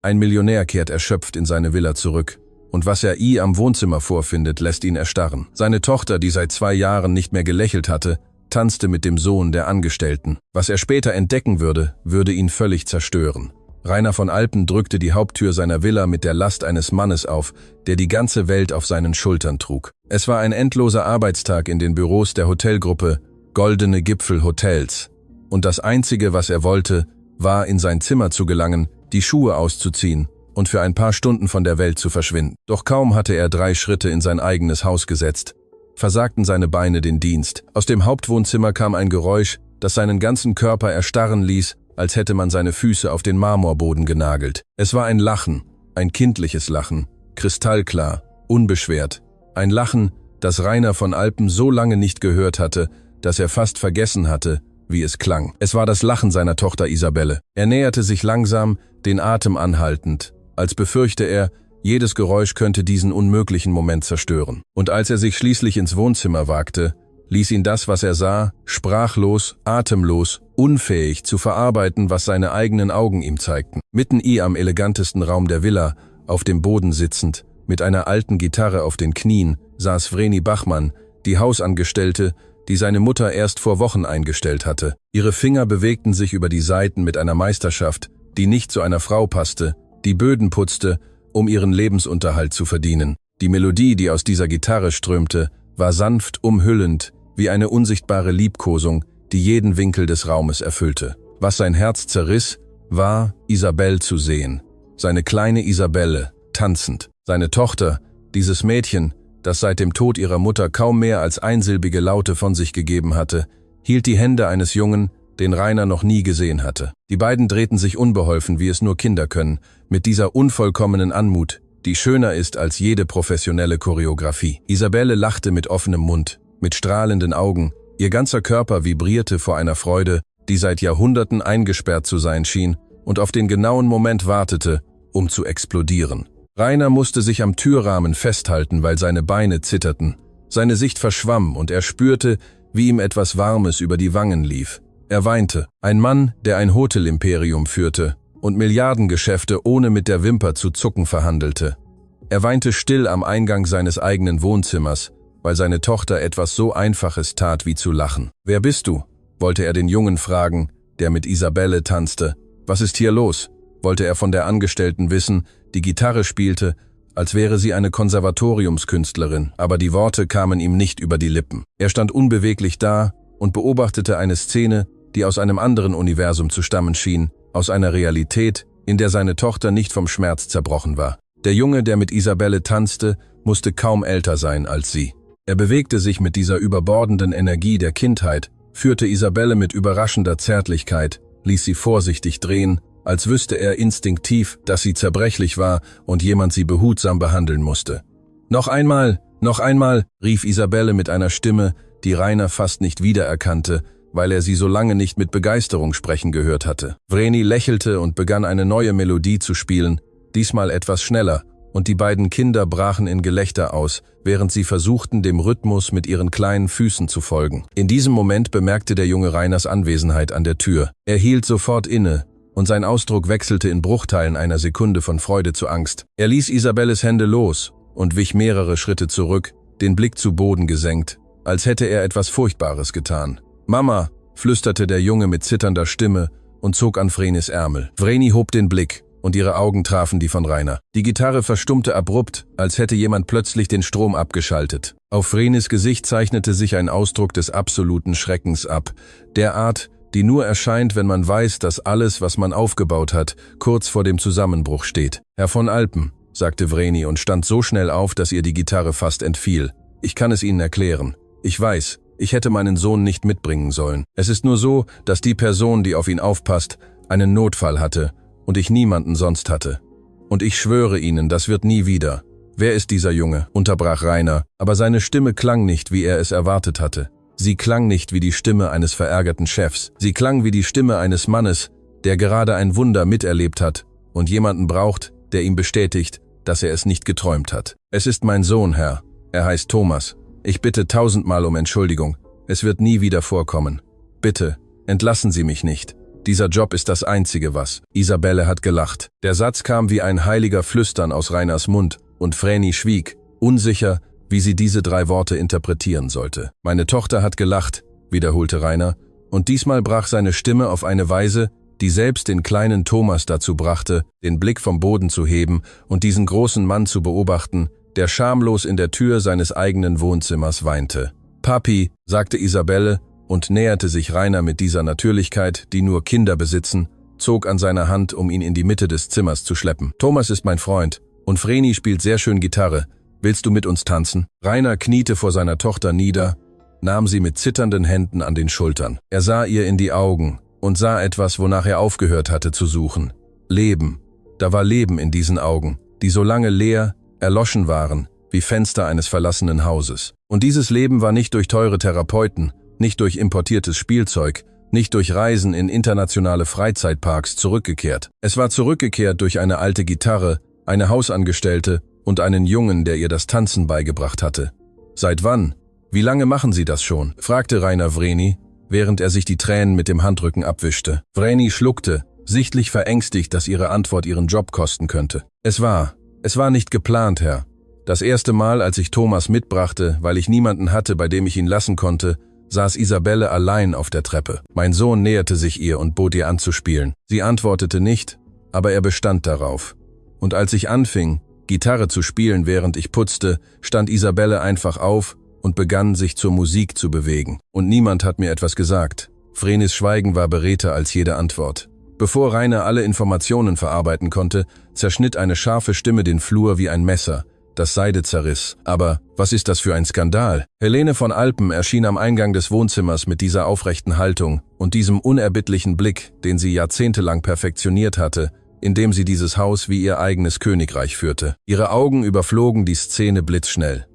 Ein Millionär kehrt erschöpft in seine Villa zurück. Und was er am Wohnzimmer vorfindet, lässt ihn erstarren. Seine Tochter, die seit 2 Jahren nicht mehr gelächelt hatte, tanzte mit dem Sohn der Angestellten. Was er später entdecken würde, würde ihn völlig zerstören. Rainer von Alpen drückte die Haupttür seiner Villa mit der Last eines Mannes auf, der die ganze Welt auf seinen Schultern trug. Es war ein endloser Arbeitstag in den Büros der Hotelgruppe Goldene Gipfel Hotels. Und das Einzige, was er wollte, war, in sein Zimmer zu gelangen, die Schuhe auszuziehen und für ein paar Stunden von der Welt zu verschwinden. Doch kaum hatte er 3 Schritte in sein eigenes Haus gesetzt, versagten seine Beine den Dienst. Aus dem Hauptwohnzimmer kam ein Geräusch, das seinen ganzen Körper erstarren ließ, als hätte man seine Füße auf den Marmorboden genagelt. Es war ein Lachen, ein kindliches Lachen, kristallklar, unbeschwert. Ein Lachen, das Rainer von Alpen so lange nicht gehört hatte, dass er fast vergessen hatte, wie es klang. Es war das Lachen seiner Tochter Isabelle. Er näherte sich langsam, den Atem anhaltend, als befürchte er, jedes Geräusch könnte diesen unmöglichen Moment zerstören. Und als er sich schließlich ins Wohnzimmer wagte, ließ ihn das, was er sah, sprachlos, atemlos, unfähig zu verarbeiten, was seine eigenen Augen ihm zeigten. Mitten am elegantesten Raum der Villa, auf dem Boden sitzend, mit einer alten Gitarre auf den Knien, saß Vreni Bachmann, die Hausangestellte, die seine Mutter erst vor Wochen eingestellt hatte. Ihre Finger bewegten sich über die Saiten mit einer Meisterschaft, die nicht zu einer Frau passte, die Böden putzte, um ihren Lebensunterhalt zu verdienen. Die Melodie, die aus dieser Gitarre strömte, war sanft umhüllend, wie eine unsichtbare Liebkosung, die jeden Winkel des Raumes erfüllte. Was sein Herz zerriss, war, Isabelle zu sehen. Seine kleine Isabelle, tanzend. Seine Tochter, dieses Mädchen, das seit dem Tod ihrer Mutter kaum mehr als einsilbige Laute von sich gegeben hatte, hielt die Hände eines Jungen, den Rainer noch nie gesehen hatte. Die beiden drehten sich unbeholfen, wie es nur Kinder können, mit dieser unvollkommenen Anmut, die schöner ist als jede professionelle Choreografie. Isabelle lachte mit offenem Mund, mit strahlenden Augen, ihr ganzer Körper vibrierte vor einer Freude, die seit Jahrhunderten eingesperrt zu sein schien und auf den genauen Moment wartete, um zu explodieren. Rainer musste sich am Türrahmen festhalten, weil seine Beine zitterten. Seine Sicht verschwamm und er spürte, wie ihm etwas Warmes über die Wangen lief. Er weinte. Ein Mann, der ein Hotelimperium führte und Milliardengeschäfte ohne mit der Wimper zu zucken verhandelte. Er weinte still am Eingang seines eigenen Wohnzimmers, weil seine Tochter etwas so Einfaches tat wie zu lachen. »Wer bist du?« wollte er den Jungen fragen, der mit Isabelle tanzte. »Was ist hier los?« wollte er von der Angestellten wissen, die Gitarre spielte, als wäre sie eine Konservatoriumskünstlerin, aber die Worte kamen ihm nicht über die Lippen. Er stand unbeweglich da und beobachtete eine Szene, die aus einem anderen Universum zu stammen schien, aus einer Realität, in der seine Tochter nicht vom Schmerz zerbrochen war. Der Junge, der mit Isabelle tanzte, musste kaum älter sein als sie. Er bewegte sich mit dieser überbordenden Energie der Kindheit, führte Isabelle mit überraschender Zärtlichkeit, ließ sie vorsichtig drehen, als wüsste er instinktiv, dass sie zerbrechlich war und jemand sie behutsam behandeln musste. Noch einmal, rief Isabelle mit einer Stimme, die Rainer fast nicht wiedererkannte, weil er sie so lange nicht mit Begeisterung sprechen gehört hatte. Vreni lächelte und begann eine neue Melodie zu spielen, diesmal etwas schneller, und die beiden Kinder brachen in Gelächter aus, während sie versuchten, dem Rhythmus mit ihren kleinen Füßen zu folgen. In diesem Moment bemerkte der junge Rainers Anwesenheit an der Tür. Er hielt sofort inne, und sein Ausdruck wechselte in Bruchteilen einer Sekunde von Freude zu Angst. Er ließ Isabelles Hände los und wich mehrere Schritte zurück, den Blick zu Boden gesenkt, als hätte er etwas Furchtbares getan. »Mama«, flüsterte der Junge mit zitternder Stimme und zog an Vrenis Ärmel. Vreni hob den Blick, und ihre Augen trafen die von Rainer. Die Gitarre verstummte abrupt, als hätte jemand plötzlich den Strom abgeschaltet. Auf Vrenis Gesicht zeichnete sich ein Ausdruck des absoluten Schreckens ab, der Art, die nur erscheint, wenn man weiß, dass alles, was man aufgebaut hat, kurz vor dem Zusammenbruch steht. »Herr von Alpen«, sagte Vreni und stand so schnell auf, dass ihr die Gitarre fast entfiel. »Ich kann es Ihnen erklären. Ich weiß, ich hätte meinen Sohn nicht mitbringen sollen. Es ist nur so, dass die Person, die auf ihn aufpasst, einen Notfall hatte und ich niemanden sonst hatte. Und ich schwöre Ihnen, das wird nie wieder.« »Wer ist dieser Junge?«, unterbrach Rainer, aber seine Stimme klang nicht, wie er es erwartet hatte. Sie klang nicht wie die Stimme eines verärgerten Chefs. Sie klang wie die Stimme eines Mannes, der gerade ein Wunder miterlebt hat und jemanden braucht, der ihm bestätigt, dass er es nicht geträumt hat. »Es ist mein Sohn, Herr. Er heißt Thomas. Ich bitte 1000-mal um Entschuldigung. Es wird nie wieder vorkommen. Bitte, entlassen Sie mich nicht.« Dieser Job ist das Einzige, was. Isabelle hat gelacht. Der Satz kam wie ein heiliger Flüstern aus Rainers Mund, und Vreni schwieg, unsicher, wie sie diese 3 Worte interpretieren sollte. Meine Tochter hat gelacht, wiederholte Rainer, und diesmal brach seine Stimme auf eine Weise, die selbst den kleinen Thomas dazu brachte, den Blick vom Boden zu heben und diesen großen Mann zu beobachten, der schamlos in der Tür seines eigenen Wohnzimmers weinte. »Papi«, sagte Isabelle und näherte sich Rainer mit dieser Natürlichkeit, die nur Kinder besitzen, zog an seiner Hand, um ihn in die Mitte des Zimmers zu schleppen. »Thomas ist mein Freund und Vreni spielt sehr schön Gitarre. Willst du mit uns tanzen?« Rainer kniete vor seiner Tochter nieder, nahm sie mit zitternden Händen an den Schultern. Er sah ihr in die Augen und sah etwas, wonach er aufgehört hatte zu suchen. Leben. Da war Leben in diesen Augen, die so lange leer, erloschen waren, wie Fenster eines verlassenen Hauses. Und dieses Leben war nicht durch teure Therapeuten, nicht durch importiertes Spielzeug, nicht durch Reisen in internationale Freizeitparks zurückgekehrt. Es war zurückgekehrt durch eine alte Gitarre, eine Hausangestellte und einen Jungen, der ihr das Tanzen beigebracht hatte. »Seit wann? Wie lange machen Sie das schon?« fragte Rainer Vreni, während er sich die Tränen mit dem Handrücken abwischte. Vreni schluckte, sichtlich verängstigt, dass ihre Antwort ihren Job kosten könnte. Es war nicht geplant, Herr. Das erste Mal, als ich Thomas mitbrachte, weil ich niemanden hatte, bei dem ich ihn lassen konnte, saß Isabelle allein auf der Treppe. Mein Sohn näherte sich ihr und bot ihr anzuspielen. Sie antwortete nicht, aber er bestand darauf. Und als ich anfing, Gitarre zu spielen, während ich putzte, stand Isabelle einfach auf und begann, sich zur Musik zu bewegen. Und niemand hat mir etwas gesagt. Vrenis Schweigen war beredter als jede Antwort. Bevor Rainer alle Informationen verarbeiten konnte, zerschnitt eine scharfe Stimme den Flur wie ein Messer, das Seide zerriss. Aber was ist das für ein Skandal? Helene von Alpen erschien am Eingang des Wohnzimmers mit dieser aufrechten Haltung und diesem unerbittlichen Blick, den sie jahrzehntelang perfektioniert hatte, indem sie dieses Haus wie ihr eigenes Königreich führte. Ihre Augen überflogen die Szene blitzschnell.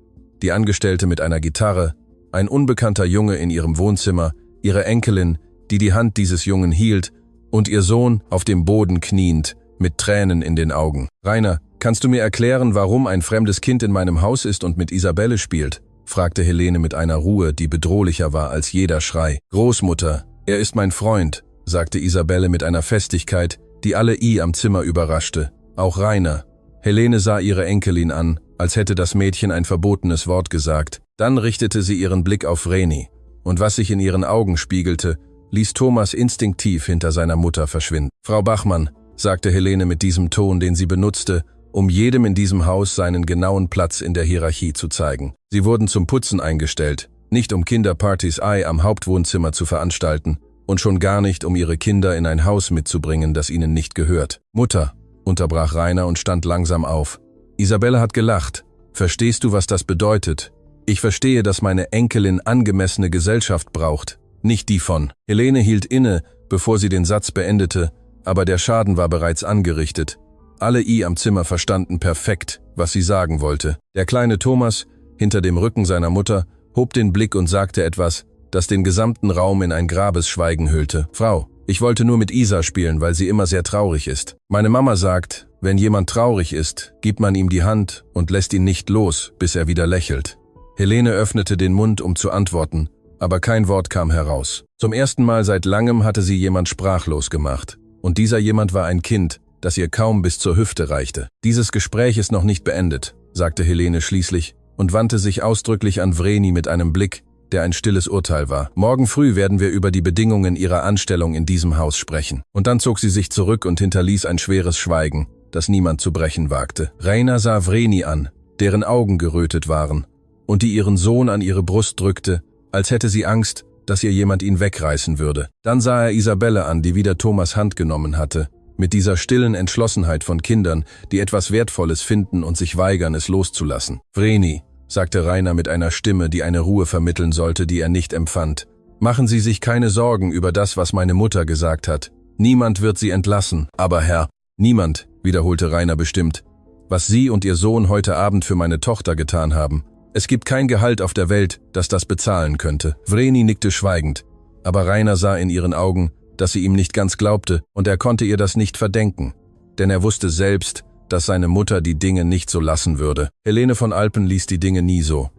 Die Angestellte mit einer Gitarre, ein unbekannter Junge in ihrem Wohnzimmer, ihre Enkelin, die die Hand dieses Jungen hielt, und ihr Sohn auf dem Boden kniend, mit Tränen in den Augen. »Rainer, kannst du mir erklären, warum ein fremdes Kind in meinem Haus ist und mit Isabelle spielt?« fragte Helene mit einer Ruhe, die bedrohlicher war als jeder Schrei. »Großmutter, er ist mein Freund«, sagte Isabelle mit einer Festigkeit, die alle am Zimmer überraschte. Auch Rainer. Helene sah ihre Enkelin an, als hätte das Mädchen ein verbotenes Wort gesagt. Dann richtete sie ihren Blick auf Vreni. Und was sich in ihren Augen spiegelte, ließ Thomas instinktiv hinter seiner Mutter verschwinden. »Frau Bachmann«, sagte Helene mit diesem Ton, den sie benutzte, um jedem in diesem Haus seinen genauen Platz in der Hierarchie zu zeigen. Sie wurden zum Putzen eingestellt, nicht um Kinderpartys am Hauptwohnzimmer zu veranstalten und schon gar nicht, um ihre Kinder in ein Haus mitzubringen, das ihnen nicht gehört. »Mutter«, unterbrach Rainer und stand langsam auf. »Isabelle hat gelacht. Verstehst du, was das bedeutet? Ich verstehe, dass meine Enkelin angemessene Gesellschaft braucht, nicht die von.« Helene hielt inne, bevor sie den Satz beendete, aber der Schaden war bereits angerichtet. Alle am Zimmer verstanden perfekt, was sie sagen wollte. Der kleine Thomas, hinter dem Rücken seiner Mutter, hob den Blick und sagte etwas, das den gesamten Raum in ein Grabesschweigen hüllte. »Frau, ich wollte nur mit Isa spielen, weil sie immer sehr traurig ist. Meine Mama sagt, wenn jemand traurig ist, gibt man ihm die Hand und lässt ihn nicht los, bis er wieder lächelt.« Helene öffnete den Mund, um zu antworten, aber kein Wort kam heraus. Zum ersten Mal seit langem hatte sie jemand sprachlos gemacht. Und dieser jemand war ein Kind, das ihr kaum bis zur Hüfte reichte. »Dieses Gespräch ist noch nicht beendet«, sagte Helene schließlich und wandte sich ausdrücklich an Vreni mit einem Blick, der ein stilles Urteil war. »Morgen früh werden wir über die Bedingungen ihrer Anstellung in diesem Haus sprechen.« Und dann zog sie sich zurück und hinterließ ein schweres Schweigen, das niemand zu brechen wagte. Rainer sah Vreni an, deren Augen gerötet waren, und die ihren Sohn an ihre Brust drückte, als hätte sie Angst, dass ihr jemand ihn wegreißen würde. Dann sah er Isabelle an, die wieder Thomas' Hand genommen hatte, mit dieser stillen Entschlossenheit von Kindern, die etwas Wertvolles finden und sich weigern, es loszulassen. »Vreni«, sagte Rainer mit einer Stimme, die eine Ruhe vermitteln sollte, die er nicht empfand. »Machen Sie sich keine Sorgen über das, was meine Mutter gesagt hat. Niemand wird Sie entlassen.« »Aber Herr...« »Niemand«, wiederholte Rainer bestimmt, »was Sie und Ihr Sohn heute Abend für meine Tochter getan haben. Es gibt kein Gehalt auf der Welt, das das bezahlen könnte.« Vreni nickte schweigend, aber Rainer sah in ihren Augen, dass sie ihm nicht ganz glaubte, und er konnte ihr das nicht verdenken, denn er wusste selbst, dass seine Mutter die Dinge nicht so lassen würde. Helene von Alpen ließ die Dinge nie so.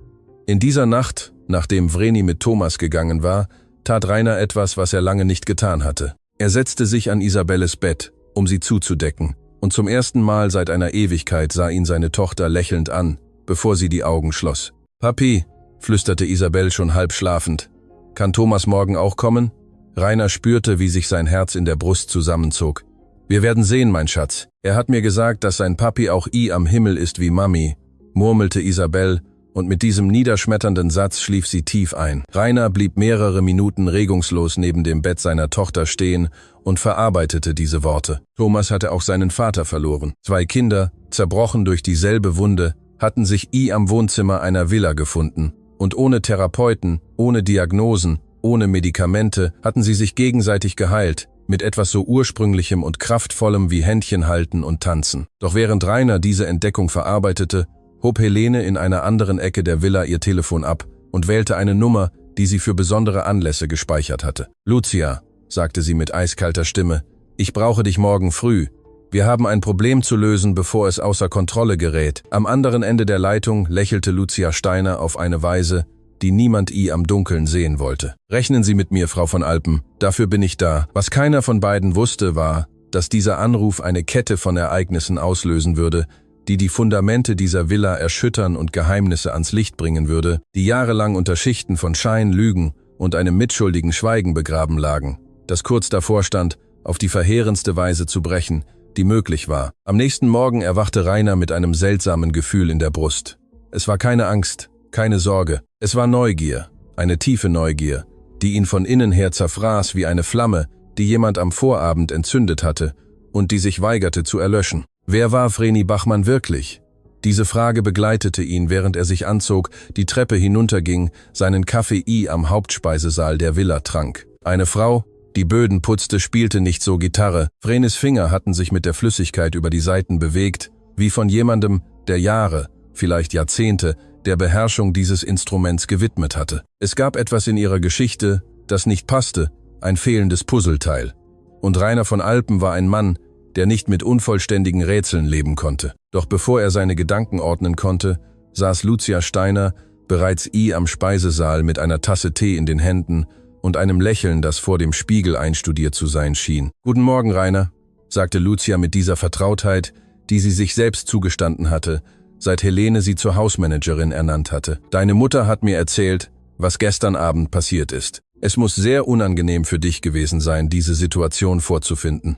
In dieser Nacht, nachdem Vreni mit Thomas gegangen war, tat Rainer etwas, was er lange nicht getan hatte. Er setzte sich an Isabelles Bett, um sie zuzudecken, und zum ersten Mal seit einer Ewigkeit sah ihn seine Tochter lächelnd an, bevor sie die Augen schloss. »Papi«, flüsterte Isabelle schon halb schlafend, »kann Thomas morgen auch kommen?« Rainer spürte, wie sich sein Herz in der Brust zusammenzog. »Wir werden sehen, mein Schatz. Er hat mir gesagt, dass sein Papi auch am Himmel ist wie Mami«, murmelte Isabelle, und mit diesem niederschmetternden Satz schlief sie tief ein. Rainer blieb mehrere Minuten regungslos neben dem Bett seiner Tochter stehen und verarbeitete diese Worte. Thomas hatte auch seinen Vater verloren. 2 Kinder, zerbrochen durch dieselbe Wunde, hatten sich am Wohnzimmer einer Villa gefunden. Und ohne Therapeuten, ohne Diagnosen, ohne Medikamente hatten sie sich gegenseitig geheilt, mit etwas so Ursprünglichem und Kraftvollem wie Händchen halten und tanzen. Doch während Rainer diese Entdeckung verarbeitete, hob Helene in einer anderen Ecke der Villa ihr Telefon ab und wählte eine Nummer, die sie für besondere Anlässe gespeichert hatte. »Lucia«, sagte sie mit eiskalter Stimme, »ich brauche dich morgen früh. Wir haben ein Problem zu lösen, bevor es außer Kontrolle gerät.« Am anderen Ende der Leitung lächelte Lucia Steiner auf eine Weise, die niemand am Dunkeln sehen wollte. »Rechnen Sie mit mir, Frau von Alpen, dafür bin ich da.« Was keiner von beiden wusste, war, dass dieser Anruf eine Kette von Ereignissen auslösen würde, die Fundamente dieser Villa erschüttern und Geheimnisse ans Licht bringen würde, die jahrelang unter Schichten von Schein, Lügen und einem mitschuldigen Schweigen begraben lagen, das kurz davor stand, auf die verheerendste Weise zu brechen, die möglich war. Am nächsten Morgen erwachte Rainer mit einem seltsamen Gefühl in der Brust. Es war keine Angst, keine Sorge, es war Neugier, eine tiefe Neugier, die ihn von innen her zerfraß wie eine Flamme, die jemand am Vorabend entzündet hatte und die sich weigerte zu erlöschen. Wer war Vreni Bachmann wirklich? Diese Frage begleitete ihn, während er sich anzog, die Treppe hinunterging, seinen Kaffee am Hauptspeisesaal der Villa trank. Eine Frau, die Böden putzte, spielte nicht so Gitarre. Vrenis Finger hatten sich mit der Flüssigkeit über die Saiten bewegt, wie von jemandem, der Jahre, vielleicht Jahrzehnte, der Beherrschung dieses Instruments gewidmet hatte. Es gab etwas in ihrer Geschichte, das nicht passte, ein fehlendes Puzzleteil. Und Rainer von Alpen war ein Mann, der nicht mit unvollständigen Rätseln leben konnte. Doch bevor er seine Gedanken ordnen konnte, saß Lucia Steiner bereits am Speisesaal mit einer Tasse Tee in den Händen und einem Lächeln, das vor dem Spiegel einstudiert zu sein schien. »Guten Morgen, Rainer«, sagte Lucia mit dieser Vertrautheit, die sie sich selbst zugestanden hatte, seit Helene sie zur Hausmanagerin ernannt hatte. »Deine Mutter hat mir erzählt, was gestern Abend passiert ist. Es muss sehr unangenehm für dich gewesen sein, diese Situation vorzufinden.«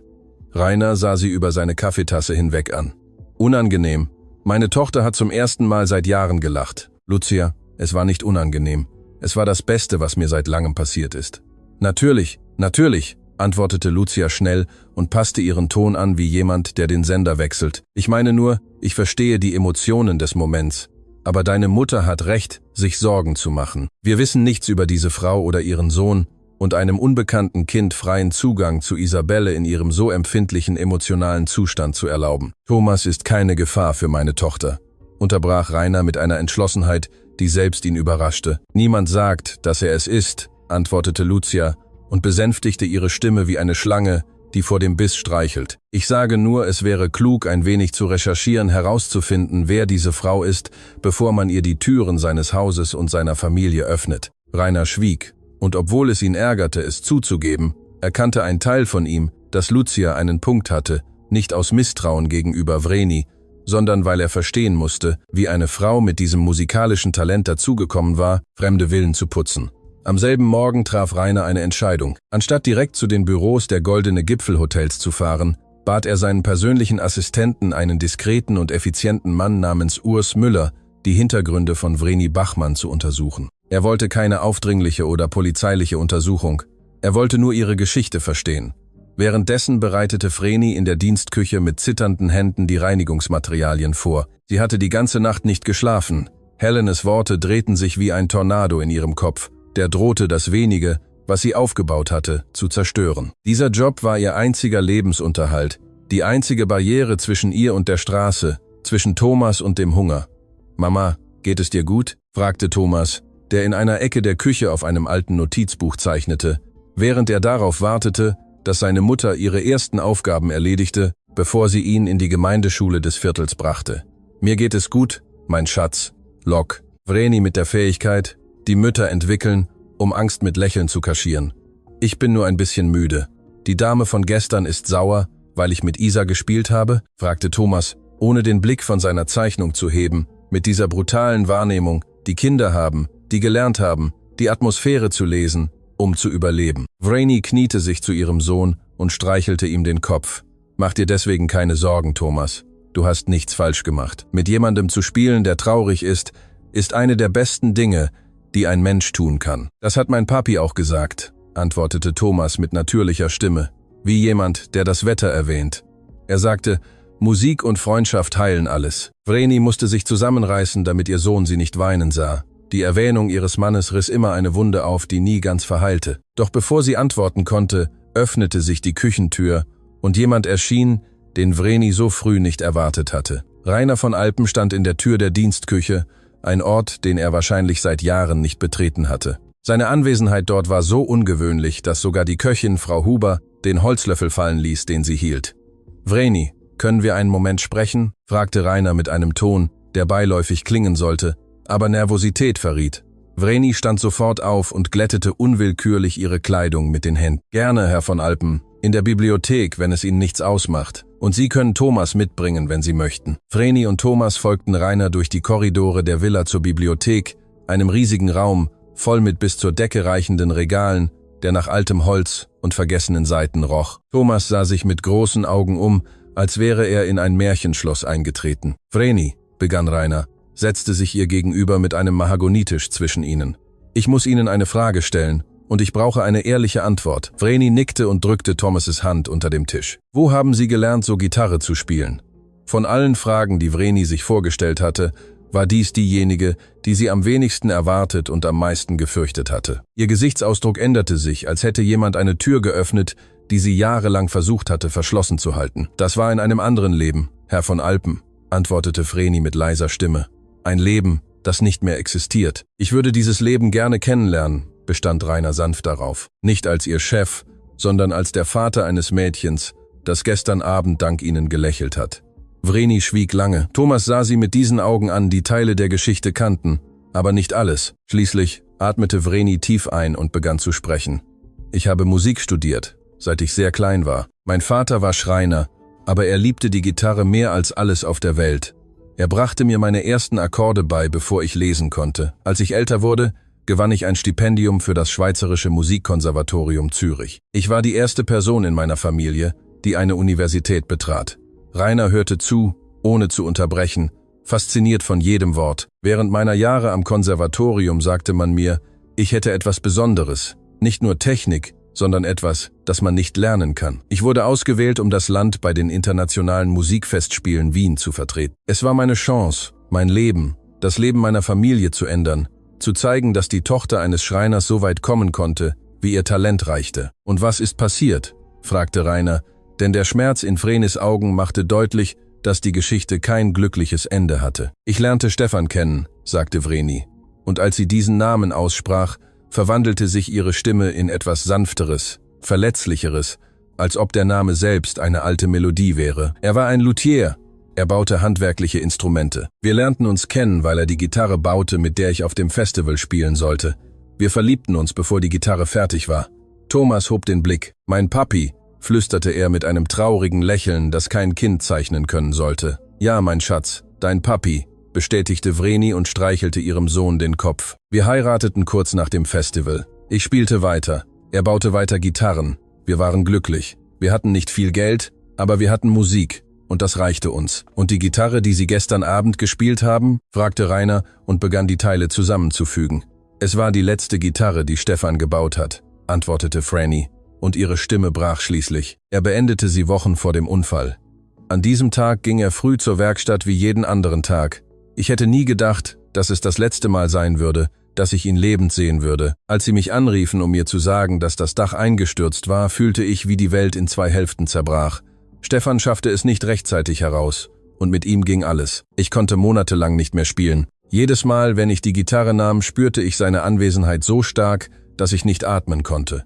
Rainer sah sie über seine Kaffeetasse hinweg an. »Unangenehm? Meine Tochter hat zum ersten Mal seit Jahren gelacht. Lucia, es war nicht unangenehm. Es war das Beste, was mir seit langem passiert ist.« »Natürlich, natürlich«, antwortete Lucia schnell und passte ihren Ton an wie jemand, der den Sender wechselt. »Ich meine nur, ich verstehe die Emotionen des Moments. Aber deine Mutter hat recht, sich Sorgen zu machen. Wir wissen nichts über diese Frau oder ihren Sohn, und einem unbekannten Kind freien Zugang zu Isabelle in ihrem so empfindlichen emotionalen Zustand zu erlauben. Thomas ist keine Gefahr für meine Tochter«, unterbrach Rainer mit einer Entschlossenheit, die selbst ihn überraschte. »Niemand sagt, dass er es ist«, antwortete Lucia und besänftigte ihre Stimme wie eine Schlange, die vor dem Biss streichelt. »Ich sage nur, es wäre klug, ein wenig zu recherchieren, herauszufinden, wer diese Frau ist, bevor man ihr die Türen seines Hauses und seiner Familie öffnet.« Rainer schwieg. Und obwohl es ihn ärgerte, es zuzugeben, erkannte ein Teil von ihm, dass Lucia einen Punkt hatte, nicht aus Misstrauen gegenüber Vreni, sondern weil er verstehen musste, wie eine Frau mit diesem musikalischen Talent dazugekommen war, fremde Villen zu putzen. Am selben Morgen traf Rainer eine Entscheidung. Anstatt direkt zu den Büros der Goldene Gipfel Hotels zu fahren, bat er seinen persönlichen Assistenten, einen diskreten und effizienten Mann namens Urs Müller, die Hintergründe von Vreni Bachmann zu untersuchen. Er wollte keine aufdringliche oder polizeiliche Untersuchung. Er wollte nur ihre Geschichte verstehen. Währenddessen bereitete Vreni in der Dienstküche mit zitternden Händen die Reinigungsmaterialien vor. Sie hatte die ganze Nacht nicht geschlafen. Helenes Worte drehten sich wie ein Tornado in ihrem Kopf, der drohte, das Wenige, was sie aufgebaut hatte, zu zerstören. Dieser Job war ihr einziger Lebensunterhalt, die einzige Barriere zwischen ihr und der Straße, zwischen Thomas und dem Hunger. »Mama, geht es dir gut?« fragte Thomas, der in einer Ecke der Küche auf einem alten Notizbuch zeichnete, während er darauf wartete, dass seine Mutter ihre ersten Aufgaben erledigte, bevor sie ihn in die Gemeindeschule des Viertels brachte. »Mir geht es gut, mein Schatz«, Lok. Vreni mit der Fähigkeit, die Mütter entwickeln, um Angst mit Lächeln zu kaschieren. »Ich bin nur ein bisschen müde.« Die Dame von gestern ist sauer, weil ich mit Isa gespielt habe?« fragte Thomas, ohne den Blick von seiner Zeichnung zu heben, mit dieser brutalen Wahrnehmung, die Kinder haben, die gelernt haben, die Atmosphäre zu lesen, um zu überleben. Vreni kniete sich zu ihrem Sohn und streichelte ihm den Kopf. »Mach dir deswegen keine Sorgen, Thomas. Du hast nichts falsch gemacht. Mit jemandem zu spielen, der traurig ist eine der besten Dinge, die ein Mensch tun kann.« »Das hat mein Papi auch gesagt«, antwortete Thomas mit natürlicher Stimme, wie jemand, der das Wetter erwähnt. Er sagte, Musik und Freundschaft heilen alles. Vreni musste sich zusammenreißen, damit ihr Sohn sie nicht weinen sah. Die Erwähnung ihres Mannes riss immer eine Wunde auf, die nie ganz verheilte. Doch bevor sie antworten konnte, öffnete sich die Küchentür und jemand erschien, den Vreni so früh nicht erwartet hatte. Rainer von Alpen stand in der Tür der Dienstküche, ein Ort, den er wahrscheinlich seit Jahren nicht betreten hatte. Seine Anwesenheit dort war so ungewöhnlich, dass sogar die Köchin, Frau Huber, den Holzlöffel fallen ließ, den sie hielt. »Vreni, können wir einen Moment sprechen?« fragte Rainer mit einem Ton, der beiläufig klingen sollte, aber Nervosität verriet. Vreni stand sofort auf und glättete unwillkürlich ihre Kleidung mit den Händen. »Gerne, Herr von Alpen, in der Bibliothek, wenn es Ihnen nichts ausmacht. Und Sie können Thomas mitbringen, wenn Sie möchten.« Vreni und Thomas folgten Rainer durch die Korridore der Villa zur Bibliothek, einem riesigen Raum, voll mit bis zur Decke reichenden Regalen, der nach altem Holz und vergessenen Seiten roch. Thomas sah sich mit großen Augen um, als wäre er in ein Märchenschloss eingetreten. »Vreni«, begann Rainer, setzte sich ihr gegenüber mit einem Mahagonitisch zwischen ihnen. »Ich muss Ihnen eine Frage stellen, und ich brauche eine ehrliche Antwort.« Vreni nickte und drückte Thomas' Hand unter dem Tisch. »Wo haben Sie gelernt, so Gitarre zu spielen?« Von allen Fragen, die Vreni sich vorgestellt hatte, war dies diejenige, die sie am wenigsten erwartet und am meisten gefürchtet hatte. Ihr Gesichtsausdruck änderte sich, als hätte jemand eine Tür geöffnet, die sie jahrelang versucht hatte, verschlossen zu halten. »Das war in einem anderen Leben, Herr von Alpen«, antwortete Vreni mit leiser Stimme. »Ein Leben, das nicht mehr existiert. Ich würde dieses Leben gerne kennenlernen«, bestand Rainer sanft darauf. »Nicht als Ihr Chef, sondern als der Vater eines Mädchens, das gestern Abend dank Ihnen gelächelt hat.« Vreni schwieg lange. Thomas sah sie mit diesen Augen an, die Teile der Geschichte kannten, aber nicht alles. Schließlich atmete Vreni tief ein und begann zu sprechen. »Ich habe Musik studiert, seit ich sehr klein war. Mein Vater war Schreiner, aber er liebte die Gitarre mehr als alles auf der Welt. Er brachte mir meine ersten Akkorde bei, bevor ich lesen konnte. Als ich älter wurde, gewann ich ein Stipendium für das Schweizerische Musikkonservatorium Zürich. Ich war die erste Person in meiner Familie, die eine Universität betrat.« Rainer hörte zu, ohne zu unterbrechen, fasziniert von jedem Wort. Während meiner Jahre am Konservatorium sagte man mir, ich hätte etwas Besonderes, nicht nur Technik, sondern etwas, das man nicht lernen kann. Ich wurde ausgewählt, um das Land bei den internationalen Musikfestspielen Wien zu vertreten. Es war meine Chance, mein Leben, das Leben meiner Familie zu ändern, zu zeigen, dass die Tochter eines Schreiners so weit kommen konnte, wie ihr Talent reichte. »Und was ist passiert?« fragte Rainer, denn der Schmerz in Vrenis Augen machte deutlich, dass die Geschichte kein glückliches Ende hatte. »Ich lernte Stefan kennen«, sagte Vreni, und als sie diesen Namen aussprach, verwandelte sich ihre Stimme in etwas Sanfteres, Verletzlicheres, als ob der Name selbst eine alte Melodie wäre. »Er war ein Luthier. Er baute handwerkliche Instrumente. Wir lernten uns kennen, weil er die Gitarre baute, mit der ich auf dem Festival spielen sollte. Wir verliebten uns, bevor die Gitarre fertig war.« Thomas hob den Blick. »Mein Papi«, flüsterte er mit einem traurigen Lächeln, das kein Kind zeichnen können sollte. »Ja, mein Schatz, dein Papi«, bestätigte Vreni und streichelte ihrem Sohn den Kopf. Wir heirateten kurz nach dem Festival. Ich spielte weiter. Er baute weiter Gitarren. Wir waren glücklich. Wir hatten nicht viel Geld, aber wir hatten Musik. Und das reichte uns. »Und die Gitarre, die Sie gestern Abend gespielt haben?« fragte Rainer und begann die Teile zusammenzufügen. »Es war die letzte Gitarre, die Stefan gebaut hat«, antwortete Vreni. Und ihre Stimme brach schließlich. Er beendete sie Wochen vor dem Unfall. An diesem Tag ging er früh zur Werkstatt wie jeden anderen Tag. Ich hätte nie gedacht, dass es das letzte Mal sein würde, dass ich ihn lebend sehen würde. Als sie mich anriefen, um mir zu sagen, dass das Dach eingestürzt war, fühlte ich, wie die Welt in 2 Hälften zerbrach. Stefan schaffte es nicht rechtzeitig heraus, und mit ihm ging alles. Ich konnte monatelang nicht mehr spielen. Jedes Mal, wenn ich die Gitarre nahm, spürte ich seine Anwesenheit so stark, dass ich nicht atmen konnte.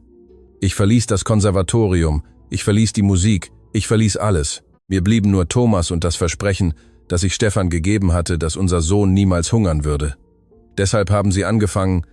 Ich verließ das Konservatorium, ich verließ die Musik, ich verließ alles. Mir blieben nur Thomas und das Versprechen, das ich Stefan gegeben hatte, dass unser Sohn niemals hungern würde. Deshalb haben sie angefangen,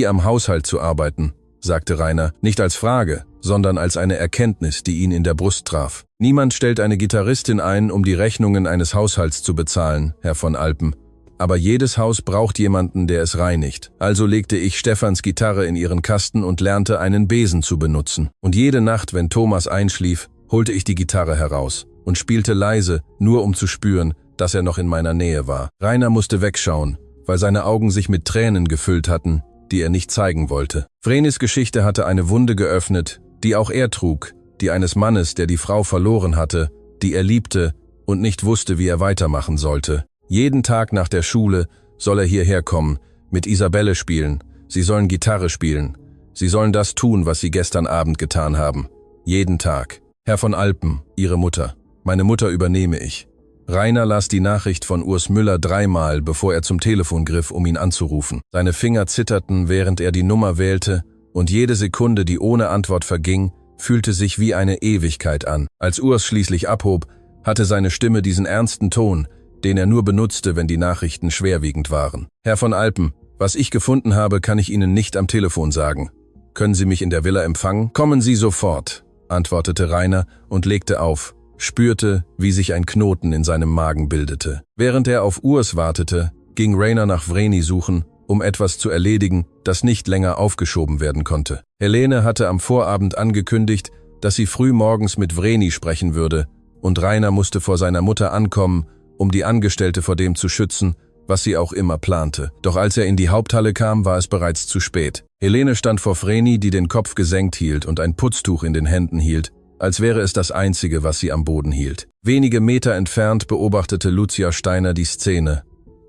am Haushalt zu arbeiten, sagte Rainer, nicht als Frage, sondern als eine Erkenntnis, die ihn in der Brust traf. Niemand stellt eine Gitarristin ein, um die Rechnungen eines Haushalts zu bezahlen, Herr von Alpen. Aber jedes Haus braucht jemanden, der es reinigt. Also legte ich Stefans Gitarre in ihren Kasten und lernte, einen Besen zu benutzen. Und jede Nacht, wenn Thomas einschlief, holte ich die Gitarre heraus und spielte leise, nur um zu spüren, dass er noch in meiner Nähe war. Rainer musste wegschauen, weil seine Augen sich mit Tränen gefüllt hatten, die er nicht zeigen wollte. Vrenis Geschichte hatte eine Wunde geöffnet, die auch er trug, die eines Mannes, der die Frau verloren hatte, die er liebte und nicht wusste, wie er weitermachen sollte. Jeden Tag nach der Schule soll er hierher kommen, mit Isabelle spielen, sie sollen Gitarre spielen, sie sollen das tun, was sie gestern Abend getan haben. Jeden Tag. Herr von Alpen, Ihre Mutter. Meine Mutter übernehme ich. Rainer las die Nachricht von Urs Müller 3-mal, bevor er zum Telefon griff, um ihn anzurufen. Seine Finger zitterten, während er die Nummer wählte, und jede Sekunde, die ohne Antwort verging, fühlte sich wie eine Ewigkeit an. Als Urs schließlich abhob, hatte seine Stimme diesen ernsten Ton, den er nur benutzte, wenn die Nachrichten schwerwiegend waren. Herr von Alpen, was ich gefunden habe, kann ich Ihnen nicht am Telefon sagen. Können Sie mich in der Villa empfangen? Kommen Sie sofort, antwortete Rainer und legte auf, spürte, wie sich ein Knoten in seinem Magen bildete. Während er auf Urs wartete, ging Rainer nach Vreni suchen, um etwas zu erledigen, das nicht länger aufgeschoben werden konnte. Helene hatte am Vorabend angekündigt, dass sie früh morgens mit Vreni sprechen würde, und Rainer musste vor seiner Mutter ankommen, um die Angestellte vor dem zu schützen, was sie auch immer plante. Doch als er in die Haupthalle kam, war es bereits zu spät. Helene stand vor Vreni, die den Kopf gesenkt hielt und ein Putztuch in den Händen hielt, als wäre es das Einzige, was sie am Boden hielt. Wenige Meter entfernt beobachtete Lucia Steiner die Szene.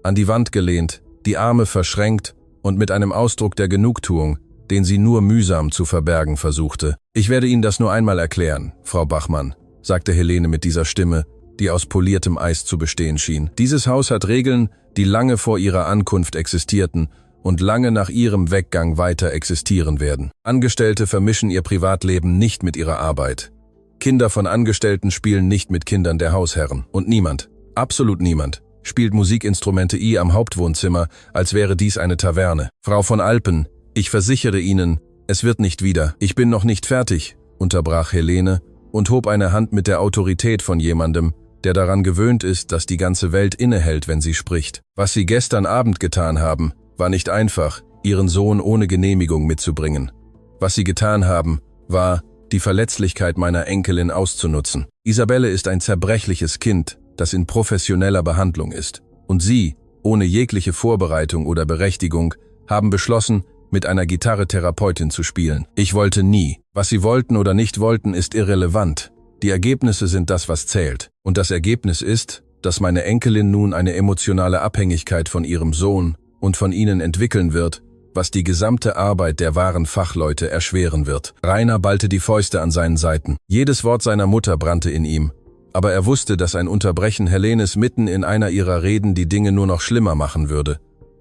An die Wand gelehnt, die Arme verschränkt und mit einem Ausdruck der Genugtuung, den sie nur mühsam zu verbergen versuchte. Ich werde Ihnen das nur einmal erklären, Frau Bachmann, sagte Helene mit dieser Stimme, die aus poliertem Eis zu bestehen schien. Dieses Haus hat Regeln, die lange vor ihrer Ankunft existierten und lange nach ihrem Weggang weiter existieren werden. Angestellte vermischen ihr Privatleben nicht mit ihrer Arbeit. Kinder von Angestellten spielen nicht mit Kindern der Hausherren. Und niemand, absolut niemand, spielt Musikinstrumente am Hauptwohnzimmer, als wäre dies eine Taverne. Frau von Alpen, ich versichere Ihnen, es wird nicht wieder. Ich bin noch nicht fertig, unterbrach Helene und hob eine Hand mit der Autorität von jemandem, der daran gewöhnt ist, dass die ganze Welt innehält, wenn sie spricht. Was Sie gestern Abend getan haben, war nicht einfach, Ihren Sohn ohne Genehmigung mitzubringen. Was Sie getan haben, war, die Verletzlichkeit meiner Enkelin auszunutzen. Isabelle ist ein zerbrechliches Kind, das in professioneller Behandlung ist. Und Sie, ohne jegliche Vorbereitung oder Berechtigung, haben beschlossen, mit einer Gitarre-Therapeutin zu spielen. Ich wollte nie. Was Sie wollten oder nicht wollten, ist irrelevant. Die Ergebnisse sind das, was zählt. Und das Ergebnis ist, dass meine Enkelin nun eine emotionale Abhängigkeit von ihrem Sohn und von Ihnen entwickeln wird, was die gesamte Arbeit der wahren Fachleute erschweren wird. Rainer ballte die Fäuste an seinen Seiten. Jedes Wort seiner Mutter brannte in ihm. Aber er wusste, dass ein Unterbrechen Helenes mitten in einer ihrer Reden die Dinge nur noch schlimmer machen würde.